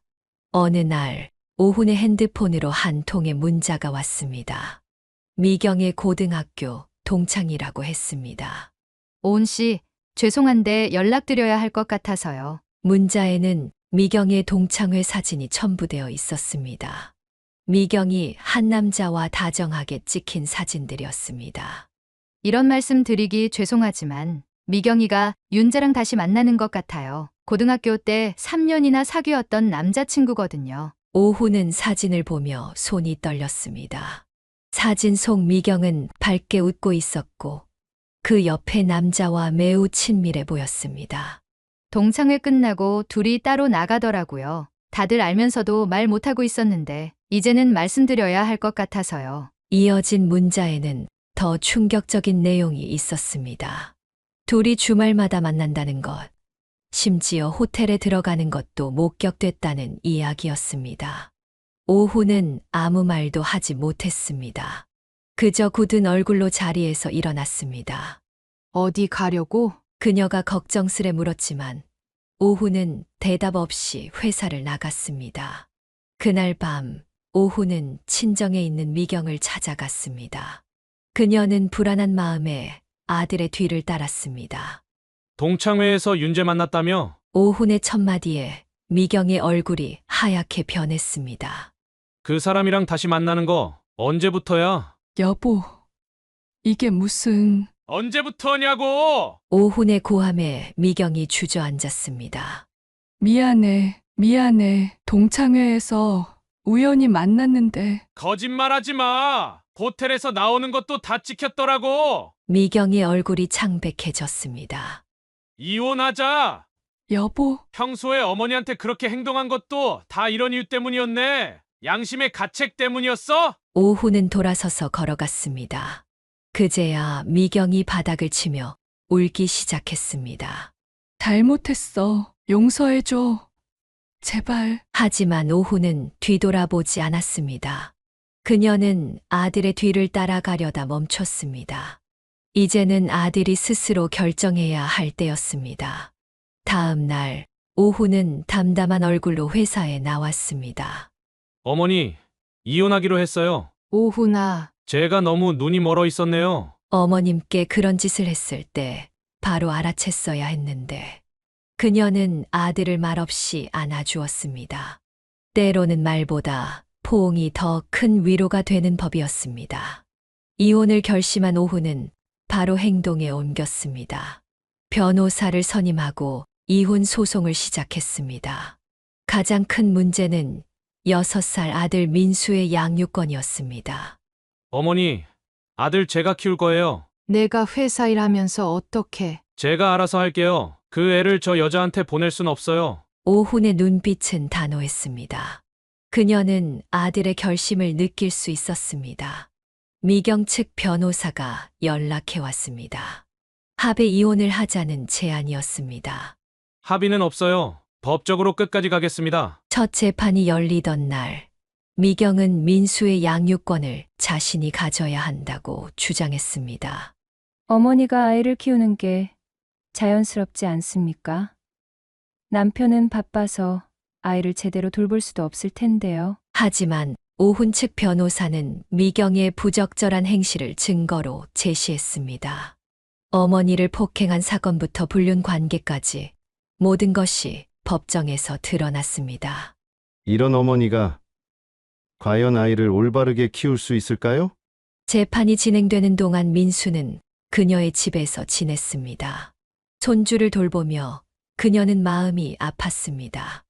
어느 날 오훈의 핸드폰으로 한 통의 문자가 왔습니다. 미경의 고등학교 동창이라고 했습니다. 오은 씨, 죄송한데 연락드려야 할 것 같아서요. 문자에는 미경의 동창회 사진이 첨부되어 있었습니다. 미경이 한 남자와 다정하게 찍힌 사진들이었습니다. 이런 말씀 드리기 죄송하지만 미경이가 윤자랑 다시 만나는 것 같아요. 고등학교 때 3년이나 사귀었던 남자친구거든요. 오후는 사진을 보며 손이 떨렸습니다. 사진 속 미경은 밝게 웃고 있었고 그 옆에 남자와 매우 친밀해 보였습니다. 동창회 끝나고 둘이 따로 나가더라고요. 다들 알면서도 말 못하고 있었는데 이제는 말씀드려야 할 것 같아서요. 이어진 문자에는 더 충격적인 내용이 있었습니다. 둘이 주말마다 만난다는 것, 심지어 호텔에 들어가는 것도 목격됐다는 이야기였습니다. 오후는 아무 말도 하지 못했습니다. 그저 굳은 얼굴로 자리에서 일어났습니다. 어디 가려고? 그녀가 걱정스레 물었지만 오후는 대답 없이 회사를 나갔습니다. 그날 밤 오후는 친정에 있는 미경을 찾아갔습니다. 그녀는 불안한 마음에 아들의 뒤를 따랐습니다. 동창회에서 윤재 만났다며? 오훈의 첫마디에 미경의 얼굴이 하얗게 변했습니다. 그 사람이랑 다시 만나는 거 언제부터야? 여보, 이게 무슨... 언제부터냐고! 오훈의 고함에 미경이 주저앉았습니다. 미안해. 동창회에서 우연히 만났는데. 거짓말하지 마! 호텔에서 나오는 것도 다 찍혔더라고! 미경의 얼굴이 창백해졌습니다. 이혼하자! 여보. 평소에 어머니한테 그렇게 행동한 것도 다 이런 이유 때문이었네. 양심의 가책 때문이었어? 오훈은 돌아서서 걸어갔습니다. 그제야 미경이 바닥을 치며 울기 시작했습니다. 잘못했어. 용서해줘. 제발. 하지만 오훈은 뒤돌아보지 않았습니다. 그녀는 아들의 뒤를 따라가려다 멈췄습니다. 이제는 아들이 스스로 결정해야 할 때였습니다. 다음 날 오훈은 담담한 얼굴로 회사에 나왔습니다. 어머니, 이혼하기로 했어요. 오훈아. 제가 너무 눈이 멀어 있었네요. 어머님께 그런 짓을 했을 때 바로 알아챘어야 했는데 그녀는 아들을 말없이 안아주었습니다. 때로는 말보다 포옹이 더 큰 위로가 되는 법이었습니다. 이혼을 결심한 오훈은 바로 행동에 옮겼습니다. 변호사를 선임하고 이혼 소송을 시작했습니다. 가장 큰 문제는 6살 아들 민수의 양육권이었습니다. 어머니, 아들 제가 키울 거예요. 내가 회사 일하면서 어떻게? 제가 알아서 할게요. 그 애를 저 여자한테 보낼 순 없어요. 오훈의 눈빛은 단호했습니다. 그녀는 아들의 결심을 느낄 수 있었습니다. 미경 측 변호사가 연락해 왔습니다. 합의 이혼을 하자는 제안이었습니다. 합의는 없어요. 법적으로 끝까지 가겠습니다. 첫 재판이 열리던 날, 미경은 민수의 양육권을 자신이 가져야 한다고 주장했습니다. 어머니가 아이를 키우는 게 자연스럽지 않습니까? 남편은 바빠서 아이를 제대로 돌볼 수도 없을 텐데요. 하지만 오훈 측 변호사는 미경의 부적절한 행실을 증거로 제시했습니다. 어머니를 폭행한 사건부터 불륜 관계까지 모든 것이 법정에서 드러났습니다. 이런 어머니가 과연 아이를 올바르게 키울 수 있을까요? 재판이 진행되는 동안 민수는 그녀의 집에서 지냈습니다. 손주를 돌보며 그녀는 마음이 아팠습니다.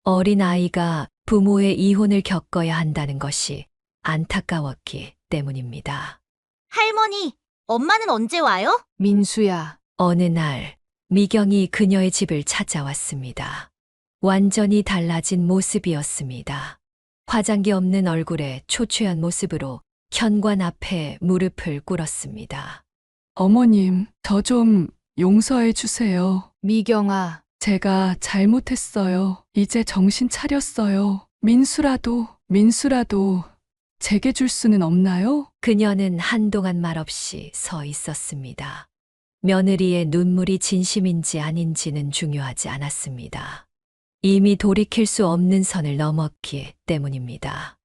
어린 아이가 부모의 이혼을 겪어야 한다는 것이 안타까웠기 때문입니다. 할머니, 엄마는 언제 와요? 민수야. 어느 날 미경이 그녀의 집을 찾아왔습니다. 완전히 달라진 모습이었습니다. 화장기 없는 얼굴에 초췌한 모습으로 현관 앞에 무릎을 꿇었습니다. 어머님, 저 좀 용서해 주세요. 미경아. 제가 잘못했어요. 이제 정신 차렸어요. 민수라도 제게 줄 수는 없나요? 그녀는 한동안 말없이 서 있었습니다. 며느리의 눈물이 진심인지 아닌지는 중요하지 않았습니다. 이미 돌이킬 수 없는 선을 넘었기 때문입니다.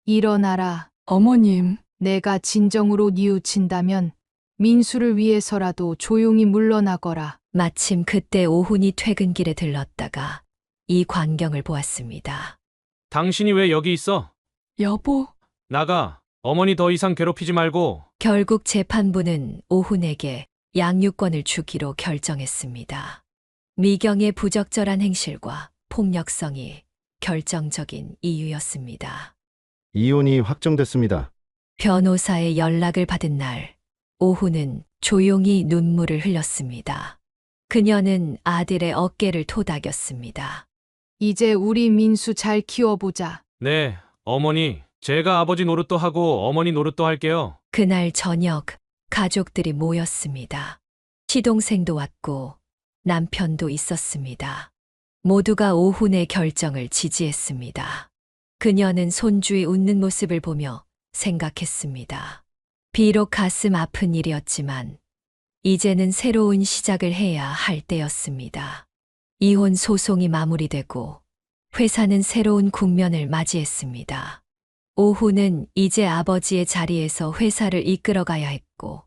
일어나라. 어머님, 내가 진정으로 뉘우친다면 민수를 위해서라도 조용히 물러나거라. 마침 그때 오훈이 퇴근길에 들렀다가 이 광경을 보았습니다. 당신이 왜 여기 있어? 여보. 나가. 어머니 더 이상 괴롭히지 말고. 결국 재판부는 오훈에게 양육권을 주기로 결정했습니다. 미경의 부적절한 행실과 폭력성이 결정적인 이유였습니다. 이혼이 확정됐습니다. 변호사의 연락을 받은 날, 오훈은 조용히 눈물을 흘렸습니다. 그녀는 아들의 어깨를 토닥였습니다. 이제 우리 민수 잘 키워보자. 네, 어머니. 제가 아버지 노릇도 하고 어머니 노릇도 할게요. 그날 저녁 가족들이 모였습니다. 시동생도 왔고 남편도 있었습니다. 모두가 오훈의 결정을 지지했습니다. 그녀는 손주의 웃는 모습을 보며 생각했습니다. 비록 가슴 아픈 일이었지만 이제는 새로운 시작을 해야 할 때였습니다. 이혼 소송이 마무리되고 회사는 새로운 국면을 맞이했습니다. 오훈은 이제 아버지의 자리에서 회사를 이끌어가야 했고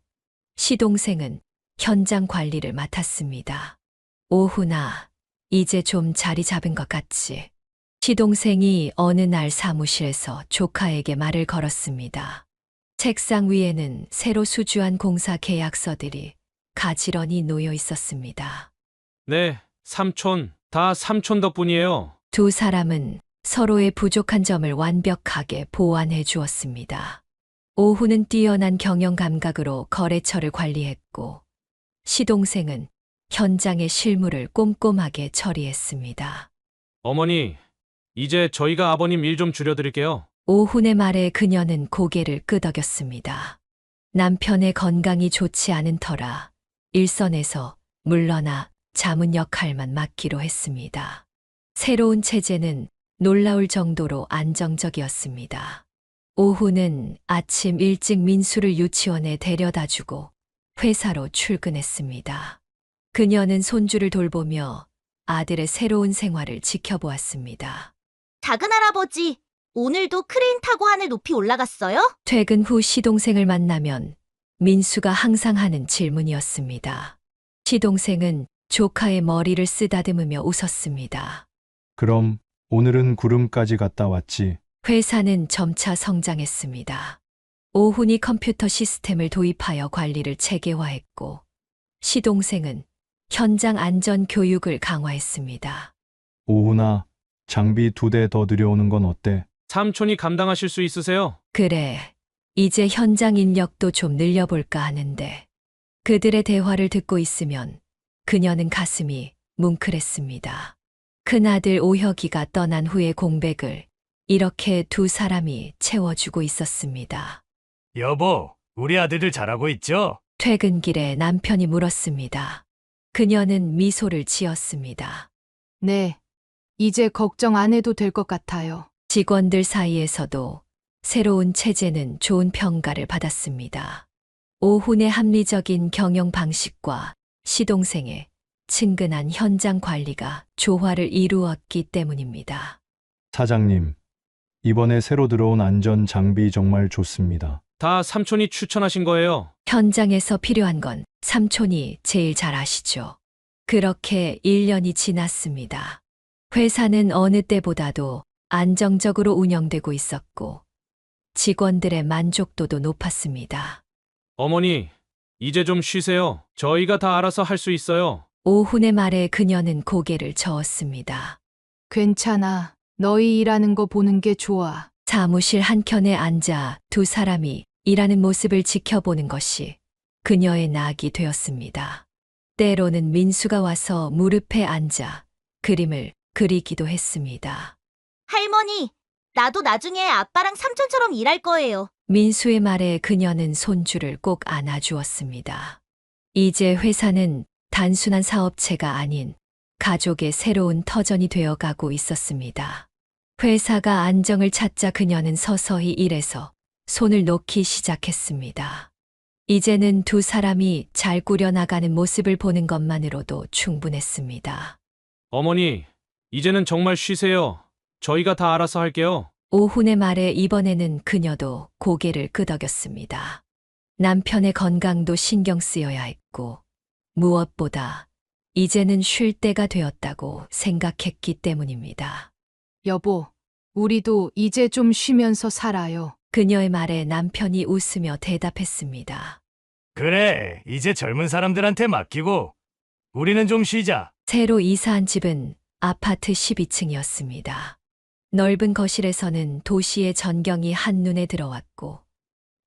시동생은 현장 관리를 맡았습니다. 오훈아, 이제 좀 자리 잡은 것 같지? 시동생이 어느 날 사무실에서 조카에게 말을 걸었습니다. 책상 위에는 새로 수주한 공사 계약서들이 가지런히 놓여 있었습니다. 네, 삼촌. 다 삼촌 덕분이에요. 두 사람은 서로의 부족한 점을 완벽하게 보완해 주었습니다. 오훈은 뛰어난 경영 감각으로 거래처를 관리했고 시동생은 현장의 실무를 꼼꼼하게 처리했습니다. 어머니, 이제 저희가 아버님 일 좀 줄여드릴게요. 오훈의 말에 그녀는 고개를 끄덕였습니다. 남편의 건강이 좋지 않은 터라 일선에서 물러나 자문 역할만 맡기로 했습니다. 새로운 체제는 놀라울 정도로 안정적이었습니다. 오훈은 아침 일찍 민수를 유치원에 데려다주고 회사로 출근했습니다. 그녀는 손주를 돌보며 아들의 새로운 생활을 지켜보았습니다. 작은 할아버지, 오늘도 크레인 타고 하늘 높이 올라갔어요? 퇴근 후 시동생을 만나면 민수가 항상 하는 질문이었습니다. 시동생은 조카의 머리를 쓰다듬으며 웃었습니다. 그럼 오늘은 구름까지 갔다 왔지. 회사는 점차 성장했습니다. 오훈이 컴퓨터 시스템을 도입하여 관리를 체계화했고 시동생은 현장 안전 교육을 강화했습니다. 오훈아, 장비 2대 더 들여오는 건 어때? 삼촌이 감당하실 수 있으세요? 그래, 이제 현장 인력도 좀 늘려볼까 하는데 그들의 대화를 듣고 있으면 그녀는 가슴이 뭉클했습니다. 큰아들 오혁이가 떠난 후의 공백을 이렇게 두 사람이 채워주고 있었습니다. 여보, 우리 아들들 잘하고 있죠? 퇴근길에 남편이 물었습니다. 그녀는 미소를 지었습니다. 네. 이제 걱정 안 해도 될 것 같아요. 직원들 사이에서도 새로운 체제는 좋은 평가를 받았습니다. 오훈의 합리적인 경영 방식과 시동생의 친근한 현장 관리가 조화를 이루었기 때문입니다. 사장님, 이번에 새로 들어온 안전 장비 정말 좋습니다. 다 삼촌이 추천하신 거예요. 현장에서 필요한 건 삼촌이 제일 잘 아시죠. 그렇게 1년이 지났습니다. 회사는 어느 때보다도 안정적으로 운영되고 있었고 직원들의 만족도도 높았습니다. 어머니, 이제 좀 쉬세요. 저희가 다 알아서 할 수 있어요. 오훈의 말에 그녀는 고개를 저었습니다. 괜찮아. 너희 일하는 거 보는 게 좋아. 사무실 한켠에 앉아 두 사람이 일하는 모습을 지켜보는 것이 그녀의 낙이 되었습니다. 때로는 민수가 와서 무릎에 앉아 그림을 그리기도 했습니다. 할머니, 나도 나중에 아빠랑 삼촌처럼 일할 거예요. 민수의 말에 그녀는 손주를 꼭 안아주었습니다. 이제 회사는 단순한 사업체가 아닌 가족의 새로운 터전이 되어가고 있었습니다. 회사가 안정을 찾자 그녀는 서서히 일에서 손을 놓기 시작했습니다. 이제는 두 사람이 잘 꾸려나가는 모습을 보는 것만으로도 충분했습니다. 어머니, 이제는 정말 쉬세요. 저희가 다 알아서 할게요. 오훈의 말에 이번에는 그녀도 고개를 끄덕였습니다. 남편의 건강도 신경 쓰여야 했고 무엇보다 이제는 쉴 때가 되었다고 생각했기 때문입니다. 여보, 우리도 이제 좀 쉬면서 살아요. 그녀의 말에 남편이 웃으며 대답했습니다. 그래, 이제 젊은 사람들한테 맡기고 우리는 좀 쉬자. 새로 이사한 집은 아파트 12층이었습니다. 넓은 거실에서는 도시의 전경이 한눈에 들어왔고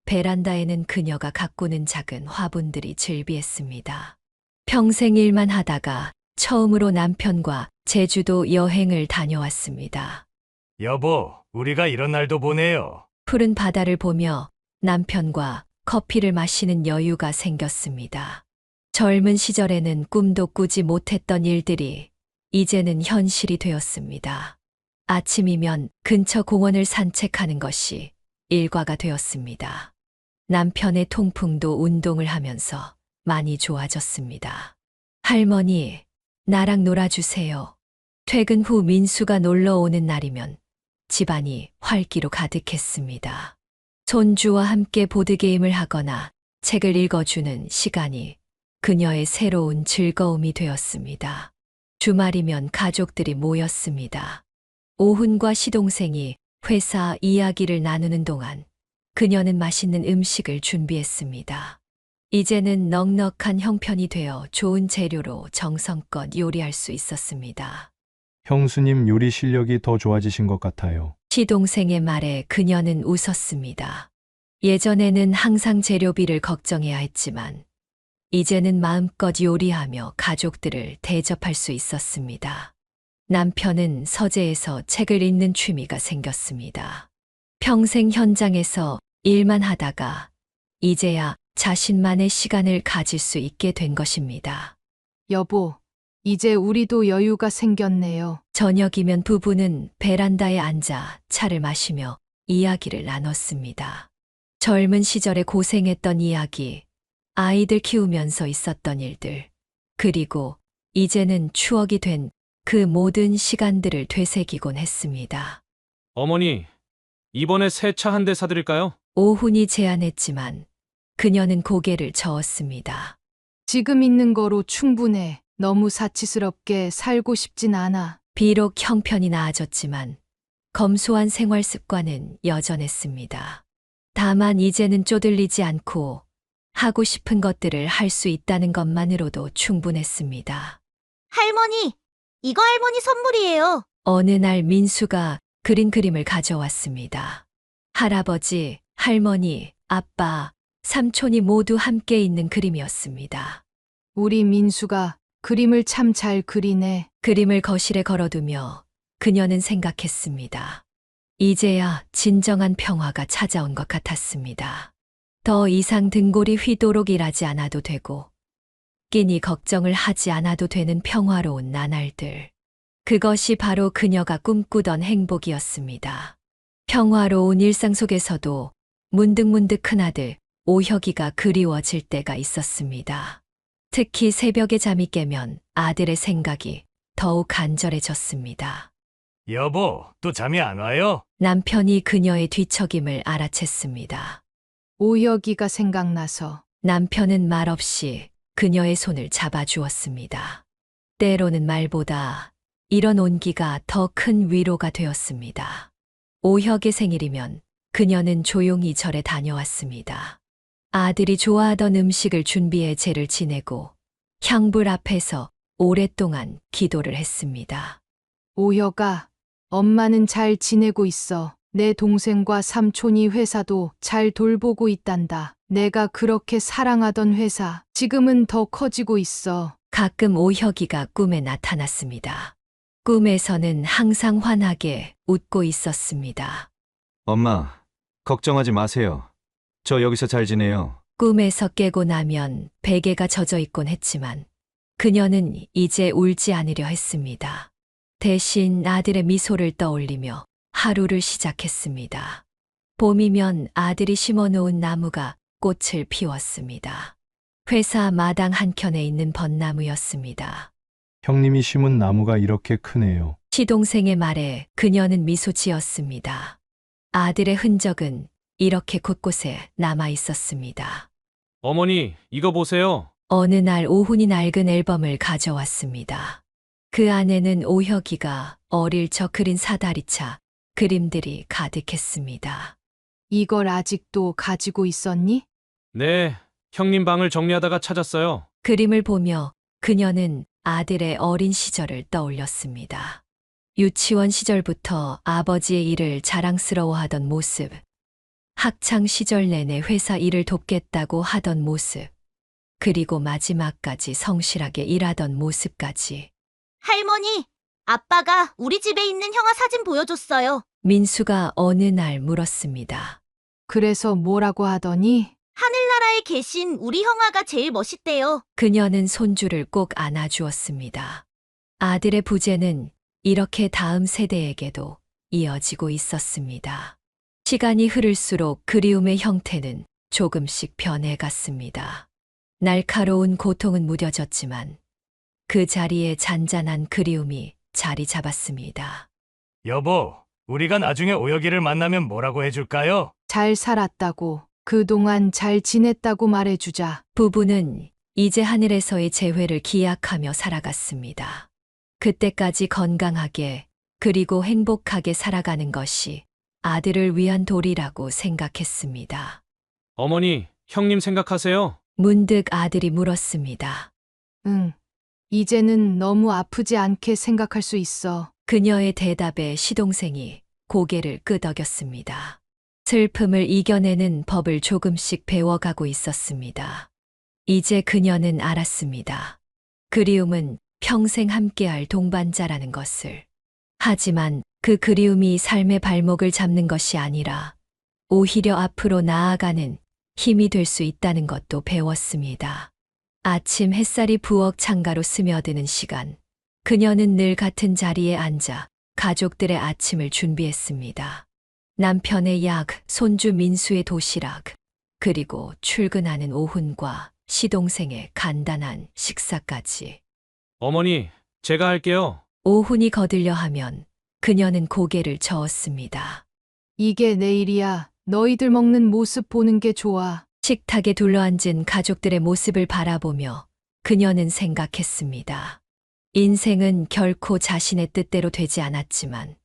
베란다에는 그녀가 가꾸는 작은 화분들이 즐비했습니다. 평생 일만 하다가 처음으로 남편과 제주도 여행을 다녀왔습니다. 여보, 우리가 이런 날도 보내요. 푸른 바다를 보며 남편과 커피를 마시는 여유가 생겼습니다. 젊은 시절에는 꿈도 꾸지 못했던 일들이 이제는 현실이 되었습니다. 아침이면 근처 공원을 산책하는 것이 일과가 되었습니다. 남편의 통풍도 운동을 하면서 많이 좋아졌습니다. 할머니, 나랑 놀아주세요. 퇴근 후 민수가 놀러 오는 날이면 집안이 활기로 가득했습니다. 손주와 함께 보드게임을 하거나 책을 읽어주는 시간이 그녀의 새로운 즐거움이 되었습니다. 주말이면 가족들이 모였습니다. 오훈과 시동생이 회사 이야기를 나누는 동안 그녀는 맛있는 음식을 준비했습니다. 이제는 넉넉한 형편이 되어 좋은 재료로 정성껏 요리할 수 있었습니다. 형수님 요리 실력이 더 좋아지신 것 같아요. 시동생의 말에 그녀는 웃었습니다. 예전에는 항상 재료비를 걱정해야 했지만 이제는 마음껏 요리하며 가족들을 대접할 수 있었습니다. 남편은 서재에서 책을 읽는 취미가 생겼습니다. 평생 현장에서 일만 하다가 이제야 자신만의 시간을 가질 수 있게 된 것입니다. 여보, 이제 우리도 여유가 생겼네요. 저녁이면 부부는 베란다에 앉아 차를 마시며 이야기를 나눴습니다. 젊은 시절에 고생했던 이야기, 아이들 키우면서 있었던 일들, 그리고 이제는 추억이 된 그 모든 시간들을 되새기곤 했습니다. 어머니, 이번에 새 차 한 대 사드릴까요? 오훈이 제안했지만 그녀는 고개를 저었습니다. 지금 있는 거로 충분해. 너무 사치스럽게 살고 싶진 않아. 비록 형편이 나아졌지만 검소한 생활 습관은 여전했습니다. 다만 이제는 쪼들리지 않고 하고 싶은 것들을 할 수 있다는 것만으로도 충분했습니다. 할머니, 이거 할머니 선물이에요. 어느 날 민수가 그린 그림을 가져왔습니다. 할아버지, 할머니, 아빠, 삼촌이 모두 함께 있는 그림이었습니다. 우리 민수가 그림을 참 잘 그리네. 그림을 거실에 걸어두며 그녀는 생각했습니다. 이제야 진정한 평화가 찾아온 것 같았습니다. 더 이상 등골이 휘도록 일하지 않아도 되고 끼니 걱정을 하지 않아도 되는 평화로운 나날들. 그것이 바로 그녀가 꿈꾸던 행복이었습니다. 평화로운 일상 속에서도 문득문득 큰아들 오혁이가 그리워질 때가 있었습니다. 특히 새벽에 잠이 깨면 아들의 생각이 더욱 간절해졌습니다. 여보, 또 잠이 안 와요? 남편이 그녀의 뒤척임을 알아챘습니다. 오혁이가 생각나서. 남편은 말없이 그녀의 손을 잡아주었습니다. 때로는 말보다 이런 온기가 더 큰 위로가 되었습니다. 오혁의 생일이면 그녀는 조용히 절에 다녀왔습니다. 아들이 좋아하던 음식을 준비해 제를 지내고 향불 앞에서 오랫동안 기도를 했습니다. 오혁아, 엄마는 잘 지내고 있어. 내 동생과 삼촌이 회사도 잘 돌보고 있단다. 내가 그렇게 사랑하던 회사, 지금은 더 커지고 있어. 가끔 오혁이가 꿈에 나타났습니다. 꿈에서는 항상 환하게 웃고 있었습니다. 엄마, 걱정하지 마세요. 저 여기서 잘 지내요. 꿈에서 깨고 나면 베개가 젖어 있곤 했지만 그녀는 이제 울지 않으려 했습니다. 대신 아들의 미소를 떠올리며 하루를 시작했습니다. 봄이면 아들이 심어놓은 나무가 꽃을 피웠습니다. 회사 마당 한켠에 있는 벚나무였습니다. 형님이 심은 나무가 이렇게 크네요. 시동생의 말에 그녀는 미소 지었습니다. 아들의 흔적은 이렇게 곳곳에 남아 있었습니다. 어머니, 이거 보세요. 어느 날 오훈이 낡은 앨범을 가져왔습니다. 그 안에는 오혁이가 어릴 적 그린 사다리차, 그림들이 가득했습니다. 이걸 아직도 가지고 있었니? 네, 형님 방을 정리하다가 찾았어요. 그림을 보며 그녀는 아들의 어린 시절을 떠올렸습니다. 유치원 시절부터 아버지의 일을 자랑스러워하던 모습, 학창 시절 내내 회사 일을 돕겠다고 하던 모습, 그리고 마지막까지 성실하게 일하던 모습까지. 할머니, 아빠가 우리 집에 있는 형아 사진 보여줬어요. 민수가 어느 날 물었습니다. 그래서 뭐라고 하더니? 하늘나라에 계신 우리 형아가 제일 멋있대요. 그녀는 손주를 꼭 안아주었습니다. 아들의 부재는 이렇게 다음 세대에게도 이어지고 있었습니다. 시간이 흐를수록 그리움의 형태는 조금씩 변해갔습니다. 날카로운 고통은 무뎌졌지만 그 자리에 잔잔한 그리움이 자리 잡았습니다. 여보, 우리가 나중에 오혁이를 만나면 뭐라고 해줄까요? 잘 살았다고, 그동안 잘 지냈다고 말해주자. 부부는 이제 하늘에서의 재회를 기약하며 살아갔습니다. 그때까지 건강하게 그리고 행복하게 살아가는 것이 아들을 위한 도리라고 생각했습니다. 어머니, 형님 생각하세요? 문득 아들이 물었습니다. 응, 이제는 너무 아프지 않게 생각할 수 있어. 그녀의 대답에 시동생이 고개를 끄덕였습니다. 슬픔을 이겨내는 법을 조금씩 배워가고 있었습니다. 이제 그녀는 알았습니다. 그리움은 평생 함께할 동반자라는 것을. 하지만 그 그리움이 삶의 발목을 잡는 것이 아니라 오히려 앞으로 나아가는 힘이 될 수 있다는 것도 배웠습니다. 아침 햇살이 부엌 창가로 스며드는 시간, 그녀는 늘 같은 자리에 앉아 가족들의 아침을 준비했습니다. 남편의 약, 손주 민수의 도시락, 그리고 출근하는 오훈과 시동생의 간단한 식사까지. 어머니, 제가 할게요. 오훈이 거들려 하면 그녀는 고개를 저었습니다. 이게 내일이야. 너희들 먹는 모습 보는 게 좋아. 식탁에 둘러앉은 가족들의 모습을 바라보며 그녀는 생각했습니다. 인생은 결코 자신의 뜻대로 되지 않았지만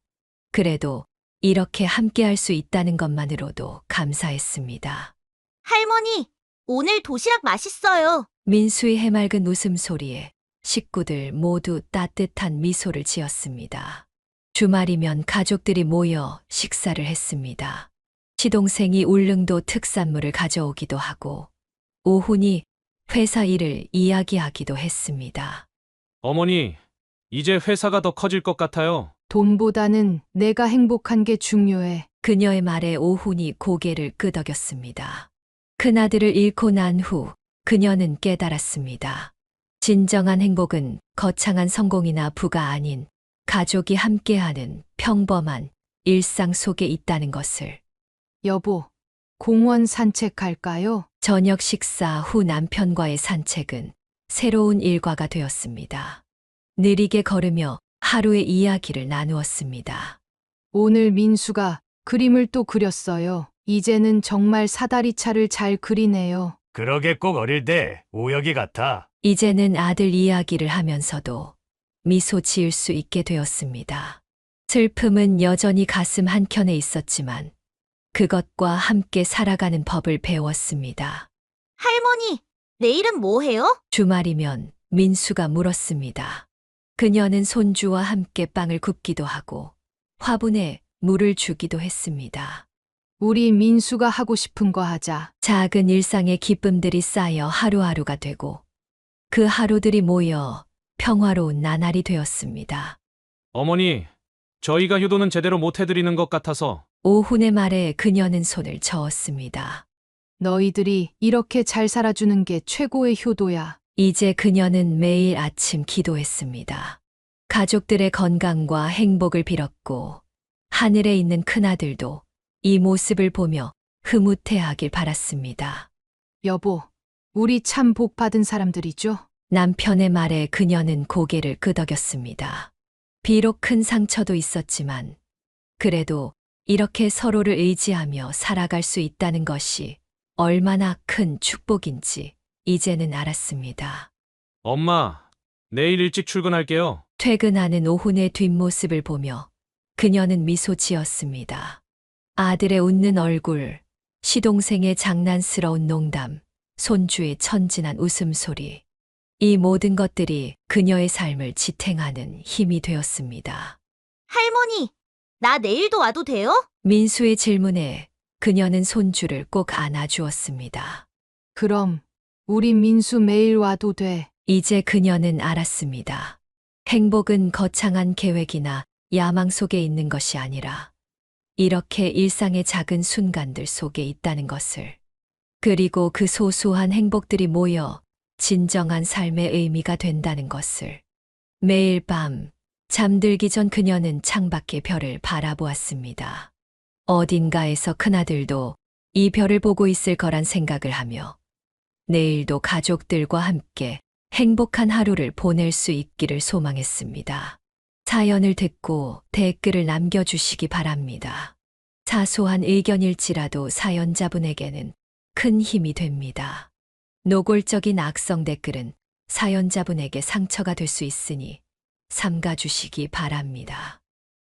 그래도 이렇게 함께할 수 있다는 것만으로도 감사했습니다. 할머니, 오늘 도시락 맛있어요. 민수의 해맑은 웃음소리에 식구들 모두 따뜻한 미소를 지었습니다. 주말이면 가족들이 모여 식사를 했습니다. 시동생이 울릉도 특산물을 가져오기도 하고 오훈이 회사 일을 이야기하기도 했습니다. 어머니, 이제 회사가 더 커질 것 같아요. 돈보다는 내가 행복한 게 중요해. 그녀의 말에 오훈이 고개를 끄덕였습니다. 큰아들을 잃고 난 후 그녀는 깨달았습니다. 진정한 행복은 거창한 성공이나 부가 아닌 가족이 함께하는 평범한 일상 속에 있다는 것을. 여보, 공원 산책할까요? 저녁 식사 후 남편과의 산책은 새로운 일과가 되었습니다. 느리게 걸으며 하루의 이야기를 나누었습니다. 오늘 민수가 그림을 또 그렸어요. 이제는 정말 사다리차를 잘 그리네요. 그러게 꼭 어릴 때 오혁이 같아. 이제는 아들 이야기를 하면서도 미소 지을 수 있게 되었습니다. 슬픔은 여전히 가슴 한켠에 있었지만 그것과 함께 살아가는 법을 배웠습니다. 할머니, 내일은 뭐 해요? 주말이면 민수가 물었습니다. 그녀는 손주와 함께 빵을 굽기도 하고 화분에 물을 주기도 했습니다. 우리 민수가 하고 싶은 거 하자. 작은 일상의 기쁨들이 쌓여 하루하루가 되고 그 하루들이 모여 평화로운 나날이 되었습니다. 어머니, 저희가 효도는 제대로 못 해드리는 것 같아서. 오훈의 말에 그녀는 손을 저었습니다. 너희들이 이렇게 잘 살아주는 게 최고의 효도야. 이제 그녀는 매일 아침 기도했습니다. 가족들의 건강과 행복을 빌었고 하늘에 있는 큰아들도 이 모습을 보며 흐뭇해하길 바랐습니다. 여보, 우리 참 복 받은 사람들이죠? 남편의 말에 그녀는 고개를 끄덕였습니다. 비록 큰 상처도 있었지만 그래도 이렇게 서로를 의지하며 살아갈 수 있다는 것이 얼마나 큰 축복인지 이제는 알았습니다. 엄마, 내일 일찍 출근할게요. 퇴근하는 오훈의 뒷모습을 보며 그녀는 미소 지었습니다. 아들의 웃는 얼굴, 시동생의 장난스러운 농담, 손주의 천진한 웃음소리. 이 모든 것들이 그녀의 삶을 지탱하는 힘이 되었습니다. 할머니, 나 내일도 와도 돼요? 민수의 질문에 그녀는 손주를 꼭 안아주었습니다. 그럼 우리 민수 매일 와도 돼. 이제 그녀는 알았습니다. 행복은 거창한 계획이나 야망 속에 있는 것이 아니라 이렇게 일상의 작은 순간들 속에 있다는 것을. 그리고 그 소소한 행복들이 모여 진정한 삶의 의미가 된다는 것을. 매일 밤 잠들기 전 그녀는 창밖의 별을 바라보았습니다. 어딘가에서 큰아들도 이 별을 보고 있을 거란 생각을 하며 내일도 가족들과 함께 행복한 하루를 보낼 수 있기를 소망했습니다. 사연을 듣고 댓글을 남겨주시기 바랍니다. 사소한 의견일지라도 사연자분에게는 큰 힘이 됩니다. 노골적인 악성 댓글은 사연자분에게 상처가 될 수 있으니 삼가주시기 바랍니다.